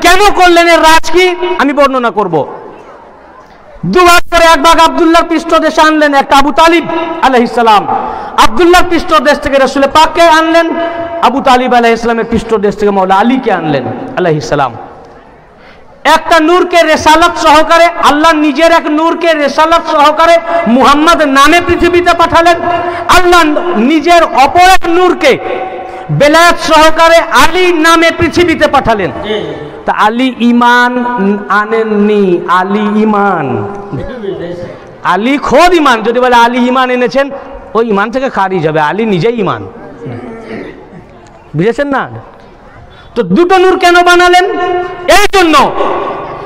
কেন করলেন, এর রাজ কি আমি বর্ণনা করব। দুভাগ করে এক ভাগ আব্দুল্লাহর পৃষ্ঠদেশে আনলেন, একটা আবু তালিব আলাইহিস সালাম। আব্দুল্লাহর পৃষ্ঠদেশ থেকে রাসূল পাককে আনলেন, আবু তালিব আলাইহিস সালামের পৃষ্ঠদেশ থেকে মাওলা আলীকে আনলেন আলাইহিস সালাম। একটা নূরকে রেসালত সহকারে, আল্লাহ নিজের এক নূরকে রেসালত সহকারে মুহাম্মদ নামে পৃথিবীতে পাঠালেন। আল্লাহ নিজের অপর এক নূরকে বেলায়েত সহকারে আলী নামে পৃথিবীতে পাঠালেন। তা আলী ইমান আনেননি, আলী ইমান, আলী খোদ ইমান। যদি বলে আলী ইমান এনেছেন, ওই ইমান থেকে খারিজ হবে, আলী নিজেই ইমান। বুঝেছেন না? তো দুটো নূর কেন বানালেন? এই জন্য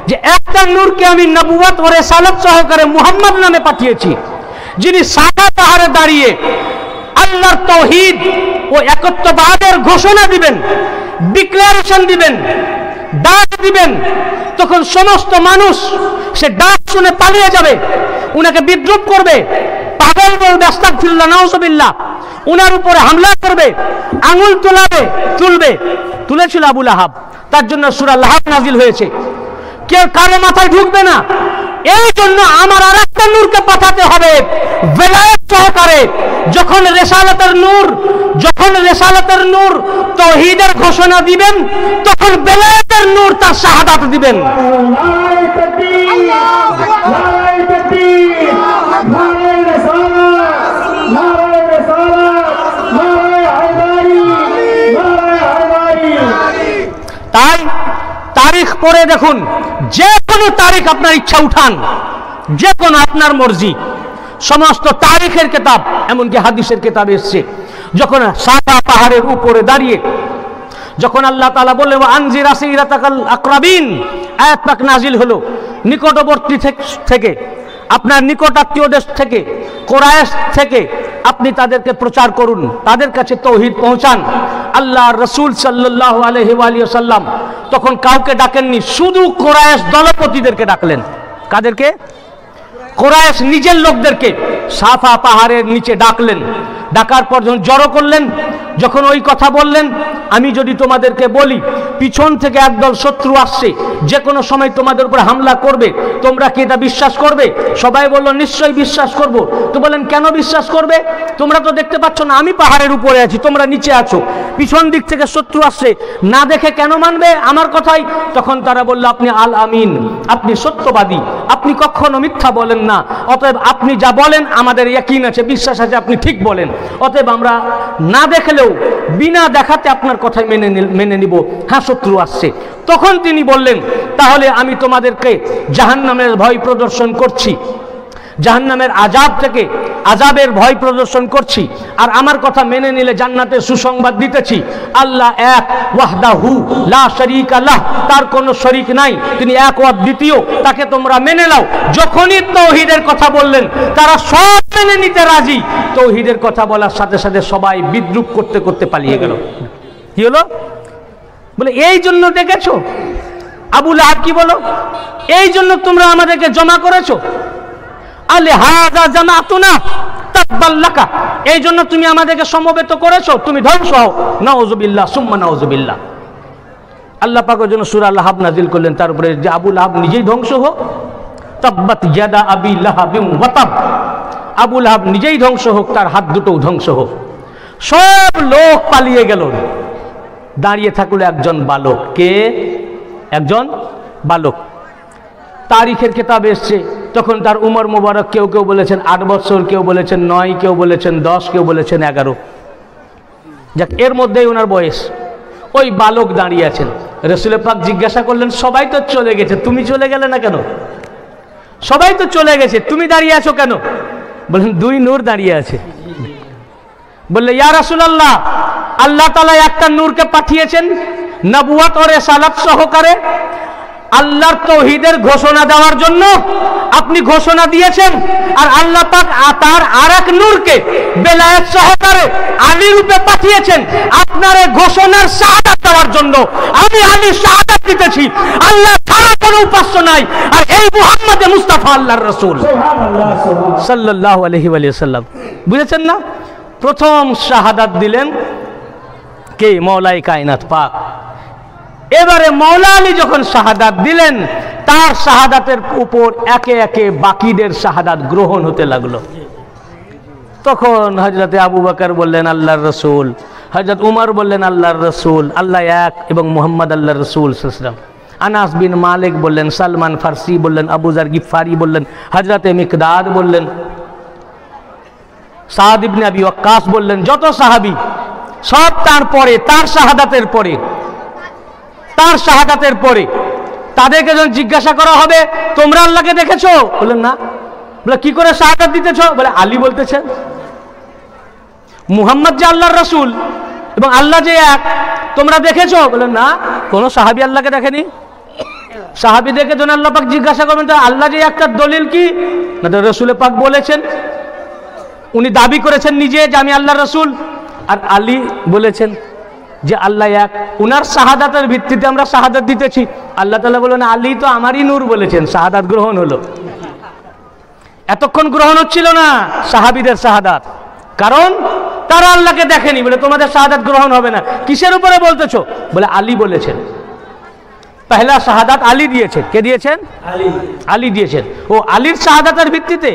যে একটা নূরকে আমি নবুয়ত ও রিসালাত সহকারে মুহাম্মদ নামে পাঠিয়েছি, যিনি সাফা পাহাড়ে দাঁড়িয়ে আল্লাহর তাওহীদ ও একত্ববাদের ঘোষণা দিবেন, ডিক্লারেশন দিবেন, ডাক দিবেন। তখন সমস্ত মানুষ সে ডাক শুনে পালিয়ে যাবে, উনাকে বিদ্রুপ করবে, পাগল বলবে, আস্তাগফিরুল্লাহ, নাউযুবিল্লাহ, উনার উপরে হামলা করবে, আঙুল তুলেছিল আবু লাহাব। তার জন্য সূরা লাহাব নাজিল হয়েছে। কেউ কারো মাথায় ঢুকবে না। এই জন্য আমার আর একটা নূরকে পাঠাতে হবে বেলায়েত সহকারে। যখন রেসালাতের নূর তাওহীদের ঘোষণা দিবেন, তখন বেলায়েতের নূর তার শাহাদাত দিবেন। তাই তারিখ পড়ে দেখুন, যে কোনো তারিখ আপনার ইচ্ছা উঠান, যে কোনো আপনার মর্জি, সমস্ত তারিখের কিতাব, এমনকি হাদিসের কিতাব এসছে। যখন সাফা পাহাড়ের উপরে দাঁড়িয়ে যখন আল্লাহ তাআলা বললেন আনজির আসিরাতাকাল আকরাবিন, আয়াত পাক নাজিল হলো, নিকটবর্তী থেকে, আপনার নিকটাত্মীয়দের থেকে, কুরাইশ থেকে আপনি তাদেরকে প্রচার করুন, তাদের কাছে তাওহীদ পৌঁছান। আল্লাহ রাসূল সাল্লাল্লাহু আলাইহি ওয়া সাল্লাম তখন কাউকে ডাকেননি, শুধু কুরাইশ দলপতিদেরকে ডাকলেন। কাদেরকে? কুরাইশ নিজের লোকদেরকে সাফা পাহাড়ের নিচে ডাকলেন। ডাকার পর যখন জড়ো করলেন, যখন ওই কথা বললেন, আমি যদি তোমাদেরকে বলি পিছন থেকে একদল শত্রু আসছে, যে কোনো সময় তোমাদের উপর হামলা করবে, তোমরা কি এটা বিশ্বাস করবে? সবাই বলল নিশ্চয়ই বিশ্বাস করব। তো বলেন কেন বিশ্বাস করবে? তোমরা তো দেখতে পাচ্ছ না আমি পাহাড়ের উপরে আছি, তোমরা নিচে আছো, পিছন দিক থেকে শত্রু আসছে, না দেখে কেন মানবে আমার কথাই? তখন তারা বলল আপনি আল আমিন, আপনি সত্যবাদী, আপনি কখনো মিথ্যা বলেন না, অতএব আপনি যা বলেন আমাদের ইয়াকিন আছে, বিশ্বাস আছে, আপনি ঠিক বলেন, অতএব আমরা না দেখলেও বিনা দেখাতে আপনার কথাই মেনে নিব। হ্যাঁ, শত্রু আসছে। তখন তিনি বললেন তাহলে আমি তোমাদেরকে জাহান্নামের ভয় প্রদর্শন করছি, জাহান্নামের আযাব থেকে আযাবের ভয় প্রদর্শন করছি, আর আমার কথা মেনে নিলে জান্নাতের সুসংবাদ দিতেছি। আল্লাহ এক, ওয়াহদাহু লা শারীকা লাহ, তার কোনো শরীক নাই, তিনি এক ও দ্বিতীয়, তাকে তোমরা মেনে নাও। যখনই তাওহীদের কথা বললেন, তারা সব মেনে নিতে রাজি। তাওহীদের কথা বলার সাথে সাথে সবাই বিদ্রুপ করতে করতে পালিয়ে গেল। কি হলো? বলে এই জন্য ডেকেছো? আবু লাহাব কি বলো? এই জন্য তোমরা আমাদেরকে জমা করেছো? আলে হাযা জামাতুনা তাব্বাল লাকা, এই জন্য তুমি আমাদেরকে সমবেত করেছো, তুমি ধ্বংস হও। নাউযুবিল্লাহ সুম্মা নাউযুবিল্লাহ। আল্লাহ পাক ওর জন্য সূরা লাহাব নাজিল করলেন, তার উপরে যে আবু লাহাব নিজেই ধ্বংস হোক। তাব্বাত ইয়াদা আবি লাহাবিন ওয়া তাব, আবু লাহাব নিজেই ধ্বংস হোক, তার হাত দুটোও ধ্বংস হোক। সব লোক পালিয়ে গেল, দাঁড়িয়ে থাকলো একজন বালক। কে? একজন বালক। তারিখের কিতাব এসছে, তখন তার উমর মোবারক কেউ কেউ বলেছেন 8 বছর, কেউ বলেছেন 9, কেউ বলেছেন 10, কেউ বলেছেন 11। যাক, এর মধ্যেই ওনার বয়স। ওই বালক দাঁড়িয়ে আছেন। রাসূল পাক জিজ্ঞাসা করলেন সবাই তো চলে গেছে, তুমি চলে গেলে না কেন? সবাই তো চলে গেছে, তুমি দাঁড়িয়ে আছো কেন? বললেন 2 নূর দাঁড়িয়ে আছে। বললে ইয়া রাসূলুল্লাহ, আল্লাহ তাআলা একটা নূরকে পাঠিয়েছেন নবুয়ত ও রিসালাত সহকারে আল্লাহর তাওহীদের ঘোষণা দেওয়ার জন্য, আপনি ঘোষণা দিয়েছেন। আর আল্লাহ পাক তার আরেক নূরকে বেলায়েত সহকারে আলী রূপে পাঠিয়েছেন আপনার এই ঘোষণার শাহাদাত দেওয়ার জন্য। আমি আলী শাহাদাত দিতেছি আল্লাহ ছাড়া কোনো উপাস্য নাই, আর এই মুহাম্মদ মুস্তাফা আল্লাহর রাসূল সাল্লাল্লাহু আলাইহি ওয়া সাল্লাম। বুঝেছেন না? প্রথম শাহাদাত দিলেন কে? মওলাই কায়নাত পাক। এবারে মওলা আলী যখন শাহাদাত দিলেন, তার শাহাদাতের উপর একে একে বাকিদের শাহাদাত গ্রহণ হতে লাগলো। তখন হযরতে আবু বকর বললেন আল্লাহর রাসূল, হযরত উমর বললেন আল্লাহর রাসূল, আল্লাহ এক এবং মুহাম্মদ আল্লাহর রাসূল সাল্লাল্লাহু আলাইহি ওয়াসাল্লাম। আনাস বিন মালিক বললেন, সালমান ফার্সি বললেন, আবু যার গিফারি বললেন, হযরতে মিকদাদ বললেন, সাদ ইবনে আবি ওয়াক্কাস বললেন, যত সাহাবী সব তার শাহাদাতের পরে তাদেরকে যখন জিজ্ঞাসা করা হবে তোমরা আল্লাহকে দেখেছো? বললেন না। বলে কি করে শাহাদাত দিতেছ? বলে আলী বলতেছেন। মুহাম্মদ যে আল্লাহর রাসূল এবং আল্লাহ যে এক, তোমরা দেখেছো? বলেন না, কোনো সাহাবী আল্লাহকে দেখেনি। সাহাবীদেরকে যখন আল্লাহ পাক জিজ্ঞাসা করবেন তো আল্লাহ যে একটা দলিল কি না, তো রাসূল পাক বলেছেন, উনি দাবি করেছেন নিজে যে আমি আল্লাহর রাসূল, আর আলী বলেছেন যে আল্লাহ এক। উনার শাহাদাতের ভিত্তিতে আমরা শাহাদাত দিতেছি। আল্লাহ তাআলা বলেন আলী তো আমারই নূর বলেছেন, শাহাদাত গ্রহণ হলো। এতক্ষণ গ্রহণ হচ্ছিল না সাহাবীদের শাহাদাত, কারণ তারা আল্লাহকে দেখেনি বলে তোমাদের শাহাদাত গ্রহণ হবে না। কিসের উপরে বলতেছো? বলে আলী বলেছেন। পহলা শাহাদাত আলী দিয়েছেন। কে দিয়েছেন? আলী দিয়েছেন। ও আলীর শাহাদাতের ভিত্তিতে,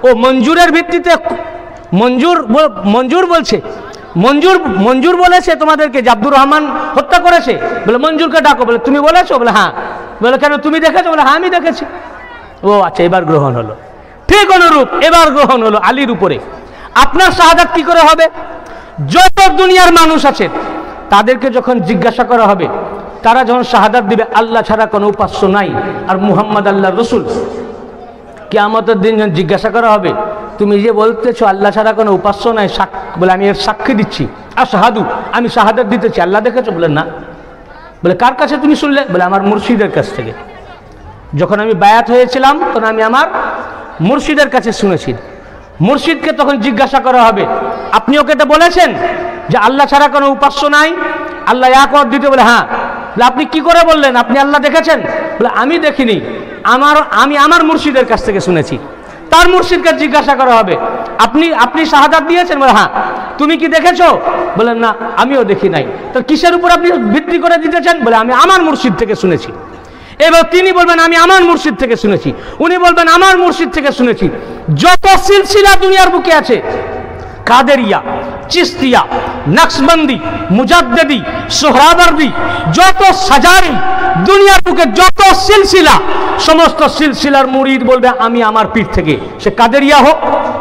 ও মঞ্জুরের ভিত্তিতে। মঞ্জুর বলছে, মঞ্জুর বলেছে তোমাদেরকে যে আব্দুর রহমান হত্যা করেছে। বলে মঞ্জুরকে ডাকো। বলে তুমি বলেছো? বলে হ্যাঁ। বলে কেন তুমি দেখেছো? বলে হ্যাঁ আমি দেখেছি। ও আচ্ছা, এবার গ্রহণ হলো। ঠিক অনুরূপ এবার গ্রহণ হলো আলীর উপরে। আপনার শাহাদাত কি করে হবে? যত দুনিয়ার মানুষ আছে তাদেরকে যখন জিজ্ঞাসা করা হবে, তারা যখন শাহাদাত দিবে আল্লাহ ছাড়া কোনো উপাস্য নাই আর মুহাম্মদ আল্লাহর রাসূল, কিয়ামতের দিন যখন জিজ্ঞাসা করা হবে তুমি যে বলতেছো আল্লাহ ছাড়া কোনো উপাস্য নাই, বলে আমি এর সাক্ষী দিচ্ছি, আশহাদু, আমি শাহাদাত দিতেছি, আল্লাহ দেখেছো? বলে না। বলে কার কাছে তুমি শুনলে? বলে আমার মুর্শিদের কাছ থেকে। যখন আমি বায়াত হয়েছিলাম তখন আমি আমার মুর্শিদের কাছে শুনেছি। মুর্শিদকে তখন জিজ্ঞাসা করা হবে আপনি ওকে তো বলেছেন যে আল্লাহ ছাড়া কোনো উপাস্য নাই, আল্লাহ এক ও দ্বিতীয়। বলে হ্যাঁ। বলে আপনি কি করে বললেন? আপনি আল্লাহ দেখেছেন? বলে আমি দেখিনি, আমি আমার মুর্শিদের কাছ থেকে শুনেছি। তার মুর্শিদকে জিজ্ঞাসা করা হবে আপনি শাহাদাত দিয়েছেন? বলে হ্যাঁ। তুমি কি দেখেছো? বলেন না, আমিও দেখি নাই। তো কিসের উপর আপনি ভিত্তি করে দিতেছেন? বলে আমি আমার মুর্শিদ থেকে শুনেছি। এবার তিনি বলবেন আমি আমার মুর্শিদ থেকে শুনেছি, উনি বলবেন আমার মুর্শিদ থেকে শুনেছি। যত সিলসিলা দুনিয়ার বুকে আছে, কাদেরিয়া, চিস্তিয়া, নকশবন্দি, মুজাদ্দিদি, সোহরাবর্দি, যত সাজারি দুনিয়ার বুকে যত সিলসিলা, সমস্ত সিলসিলার মুরিদ বলবে আমি আমার পীর থেকে। সে কাদেরিয়া হোক,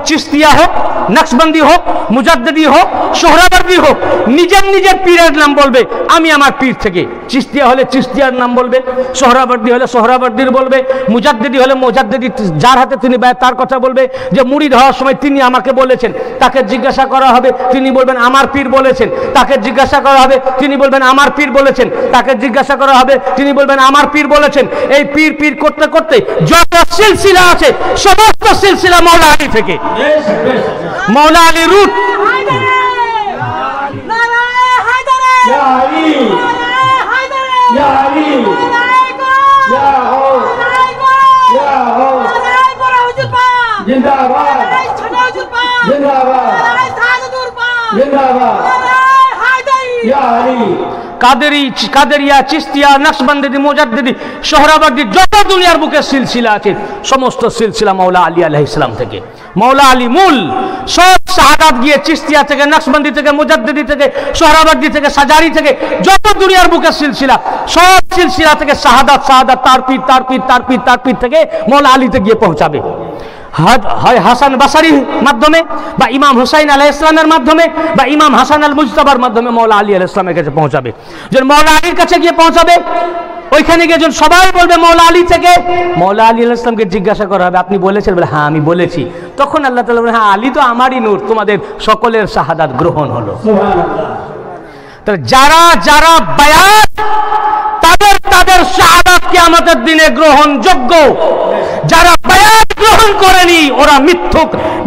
চিস্তিয়া হোক, নকশবন্দি হোক, মুজাদ্দিদি হোক, সোহরাবর্দি হোক, নিজের পীরের নাম বলবে আমি আমার পীর থেকে। চিস্তিয়া হলে চিস্তিয়ার নাম বলবে, সোহরাবর্দি হলে সোহরাবর্দির বলবে, মুজাদ্দিদি হলে মুজাদ্দিদি যার হাতে তিনি তার কথা বলবে। যে মুরিদ হওয়ার সময় তিনি আমাকে বলেছেন, তাকে জিজ্ঞাসা করা হবে, তিনি বলবেন আমার পীর বলেছেন। তাকে জিজ্ঞাসা করা হবে, তিনি বলবেন আমার পীর বলেছেন। তাকে জিজ্ঞাসা করা হবে, তিনি বলবেন আমার পীর বলেছেন। এই পীর পীর করতে করতে যত সিলসিলা আছে সমস্ত সিলসিলা মৌলা আলী থেকে। মৌলা আলী রুট। কাদেরিয়া, চিস্তিয়া, নকশবন্দি, মুজাদ্দিদি, সোহরাবর্দি, যত দুনিয়ার বুকে সিলসিলা আছে সমস্ত সিলসিলা মৌলা আলী আলাইহিস সালাম থেকে। মৌলা আলী মূল। সব শাহাদাত গিয়ে চিস্তিয়া থেকে, নকশবন্দি থেকে, মুজাদ্দিদি থেকে, সোহরাবর্দি থেকে, সাজারি থেকে, যত দুনিয়ার বুকে সিলসিলা, সব সিলসিলা থেকে শাহাদাত তার পীর থেকে মৌলা আলীতে গিয়ে পৌঁছাবে। হয় হাসান বাসারির মাধ্যমে, বা ইমাম হুসাইন আলাইহিস সালামের মাধ্যমে, বা ইমাম হাসান আল মুজতাবার মাধ্যমে মৌলা আলী আলাইহিস সালামের কাছে পৌঁছাবে। যখন মৌলা আলীর কাছে গিয়ে পৌঁছাবে, ওইখানে গিয়ে যখন সবাই বলবে মৌলা আলী থেকে, মৌলা আলী আলাইহিস সালামকে জিজ্ঞাসা করা হবে আপনি বলেছেন? বলে হ্যাঁ আমি বলেছি। তখন আল্লাহ তাআলা বলেন হ্যাঁ আলী তো আমারই নূর, তোমাদের সকলের শাহাদাত গ্রহণ হলো। তাহলে যারা বায়াত তাদের শাহাদাত কিয়ামতের দিনে গ্রহণযোগ্য। যারা বায়াত গ্রহণ করেনি ওরা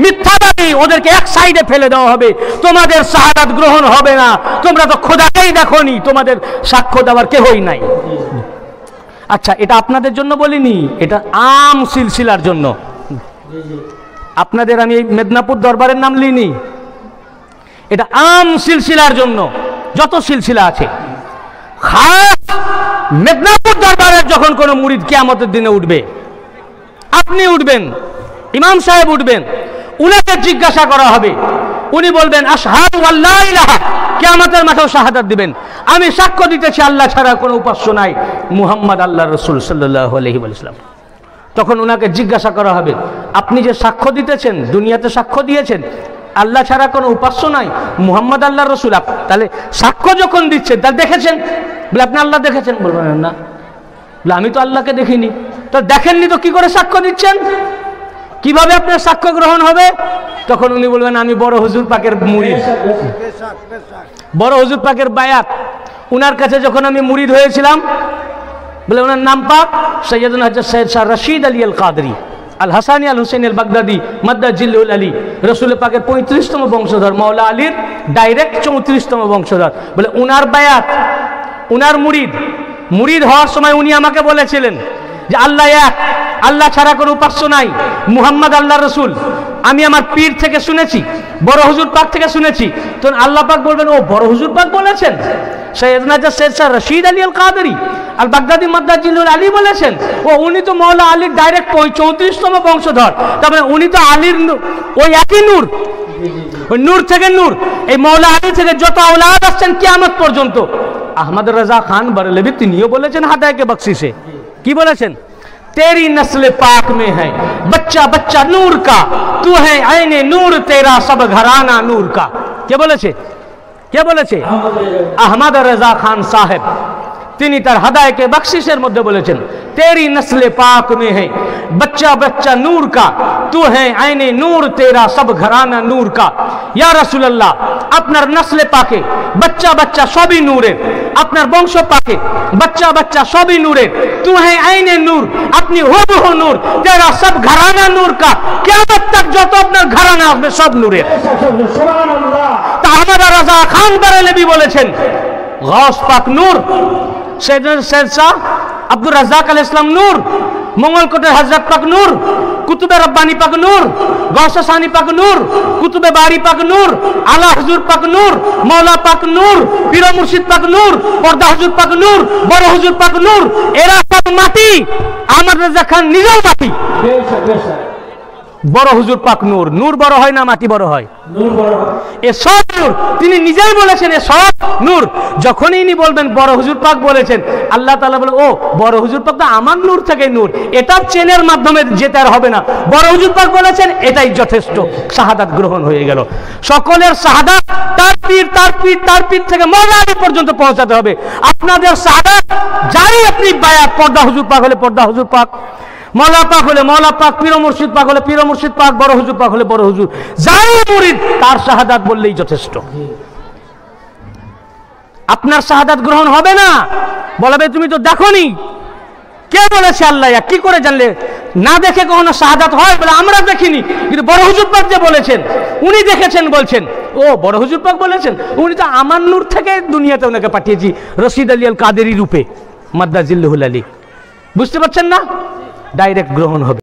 মিথ্যাবাদী, ওদেরকে এক সাইডে ফেলে দেওয়া হবে। তোমাদের শাহাদাত গ্রহণ হবে না, তোমরা তো খোদাকেই দেখোনি, তোমাদের সাক্ষ্য দেওয়ার কেহই নাই। আচ্ছা, এটা আপনাদের জন্য বলিনি, এটা আম সিলসিলার জন্য। আপনাদের আমি মেদিনীপুর দরবারের নাম লিনি, এটা আম সিলসিলার জন্য। যত সিলসিলা আছে, খাস মেদিনীপুর দরবারের যখন কোনো মুরিদ কিয়ামতের দিনে উঠবে, আপনি উঠবেন, ইমাম সাহেব উঠবেন, উনাকে জিজ্ঞাসা করা হবে, উনি বলবেন আশহাদু আল্লা ইলাহা কিয়ামতের মাঠেও শাহাদাত দিবেন, আমি সাক্ষ্য দিতেছি আল্লাহ ছাড়া কোনো উপাস্য নাই, মুহাম্মদ আল্লাহর রাসূল সাল্লাল্লাহু আলাইহি ওয়াসাল্লাম। তখন ওনাকে জিজ্ঞাসা করা হবে, আপনি যে সাক্ষ্য দিতেছেন, দুনিয়াতে সাক্ষ্য দিয়েছেন আল্লাহ ছাড়া কোনো উপাস্য নাই, মুহাম্মদ আল্লাহর রাসূল, তাহলে সাক্ষ্য যখন দিচ্ছেন তা দেখেছেন? বলে আপনি আল্লাহ দেখেছেন? বলবেন না। বলে আমি তো আল্লাহকে দেখিনি। তো দেখেননি তো কি করে সাক্ষ্য দিচ্ছেন? কিভাবে আপনার সাক্ষ্য গ্রহণ হবে? তখন উনি বলবেন আমি বড় হুজুর পাকের মুরিদ, বড় হুজুর পাকের বায়াত, উনার কাছে যখন আমি মুরিদ হয়েছিলাম, বলে ওনার নাম পাক সৈয়দনা হযরত সৈয়দ শাহ রশিদ আলী আল কাদরি আল হাসানি আল হুসেন আল বাগদাদি মাদ্দাজিল্লুল আলী, রসুল পাকের 35তম বংশধর, মাওলা আলীর ডাইরেক্ট 34তম বংশধর। বলে উনার বায়াত, উনার মুরিদ, মুরিদ হওয়ার সময় উনি আমাকে বলেছিলেন যে আল্লাহ এক, আল্লাহ ছাড়া কোনো উপাস্য নাই, মুহাম্মদ আল্লাহর রাসূল। আমি আমার পীর থেকে শুনেছি, বড় হুজুর পাক থেকে শুনেছি। তখন আল্লাহ পাক বলবেন ও বড় হুজুর পাক বলেছেন, সৈয়দনা সৈয়দ শাহ রশিদ আলী আল কাদরি আল বাগদাদি মাদ্দাজিল্লুল আলী বলেছেন, ও উনি তো মাওলা আলীর ডাইরেক্ট 34তম বংশধর, তারপরে উনি তো আলীর ওই একই নূর, ওই নূর থেকে নূর, এই মাওলা আলী থেকে যত আওলাদ আসছেন কিয়ামত পর্যন্ত। আহমদ রাজা খান বরেলভী তিনিও বলেছেন হাদায়ে কে বখশিশে, কি বলেছেন? तेरी नस्ल पाक में है बच्चा बच्चा नूर का, तू है आईने नूर तेरा सब घराना नूर का। কে বলেছে? কে বলেছে? আহমদ রাজা খান সাহেব, তিনি তার হাদায়ে কে বখশিশের মধ্যে বলেছেন तेरी नस्ल पाक में है बच्चा बच्चा नूर का, तू है आईने नूर तेरा सब घराना नूर का। या रसूल अल्लाह, আপনার নসলে পাকে বাচ্চা বাচ্চা সবই নূরের, আপনার বংশ পাকে বাচ্চা বাচ্চা সবই নূরের, तू है आईने नूर, আপনি হুবহু নূর, तेरा सब घराना नूर का, কিয়ামত তক যত আপনার ঘরানা আসবে সব নূরের। সুবহানাল্লাহ। তা আহমদ রাজা খান বরেলভী বলেছেন গাউস পাক নূর, সৈয়দ শাহ আব্দুর রাজ্জাক আল ইসলাম নূর, মঙ্গলকোটের হযরত পাক নূর, কুতুবে রব্বানি পাক নূর, গাউসে সানি পাক নূর, কুতুবে বারি পাক নূর, আলা হুজুর পাক নূর, মাওলা পাক নূর, পীর মুর্শিদ পাক নূর, পর্দা হুজুর পাক নূর, বড় হুজুর পাক নূর, এরা সব মাটি, আহমদ রাজা খান নিজেও মাটি। বড় হুজুর পাক নূর, নূর বড় হয় না মাটি বড় হয়? নূর বড়। এ সব নূর, তিনি নিজেই বলেছেন এ সব নূর। যখনই ইনি বলবেন বড় হুজুর পাক বলেছেন, আল্লাহ তাআলা বলে ও বড় হুজুর পাক তো আমার নূর থেকে নূর, এটা চেনের মাধ্যমে যেতে আর হবে না, বড় হুজুর পাক বলেছেন এটাই যথেষ্ট, শাহাদাত গ্রহণ হয়ে গেল। সকলের শাহাদাত তার পীর তার পীর তার পীর থেকে মাওলা আলী পর্যন্ত পৌঁছাতে হবে। আপনাদের শাহাদাত যাই আপনি বায়াত, পর্দা হুজুর পাক হলে পর্দা হুজুর পাক, মৌলা পাক হলে মৌলা পাক, পীর মুর্শিদ পাক হলে পীর মুর্শিদ পাক, বড় হুজুর পাক হলে বড় হুজুর, যাই মুরিদ তার শাহাদাত বললেই যথেষ্ট। আপনার শাহাদাত গ্রহণ হবে না, বলবে তুমি তো দেখোনি। কে বলেছে আল্লাহ? কি করে জানলে? না দেখে কখনো শাহাদাত হয়? বলে আমরা দেখিনি, কিন্তু বড় হুজুর পাক যে বলেছেন উনি দেখেছেন, বলছেন ও বড় হুজুর পাক বলেছেন, উনি তো আমার নূর থেকে দুনিয়াতে ওনাকে পাঠিয়েছি রশিদ আলী আল কাদেরি রূপে মাদ্দাজিল্লুল আলী। বুঝতে পারছেন না? ডাইরেক্ট গ্রহণ হবে।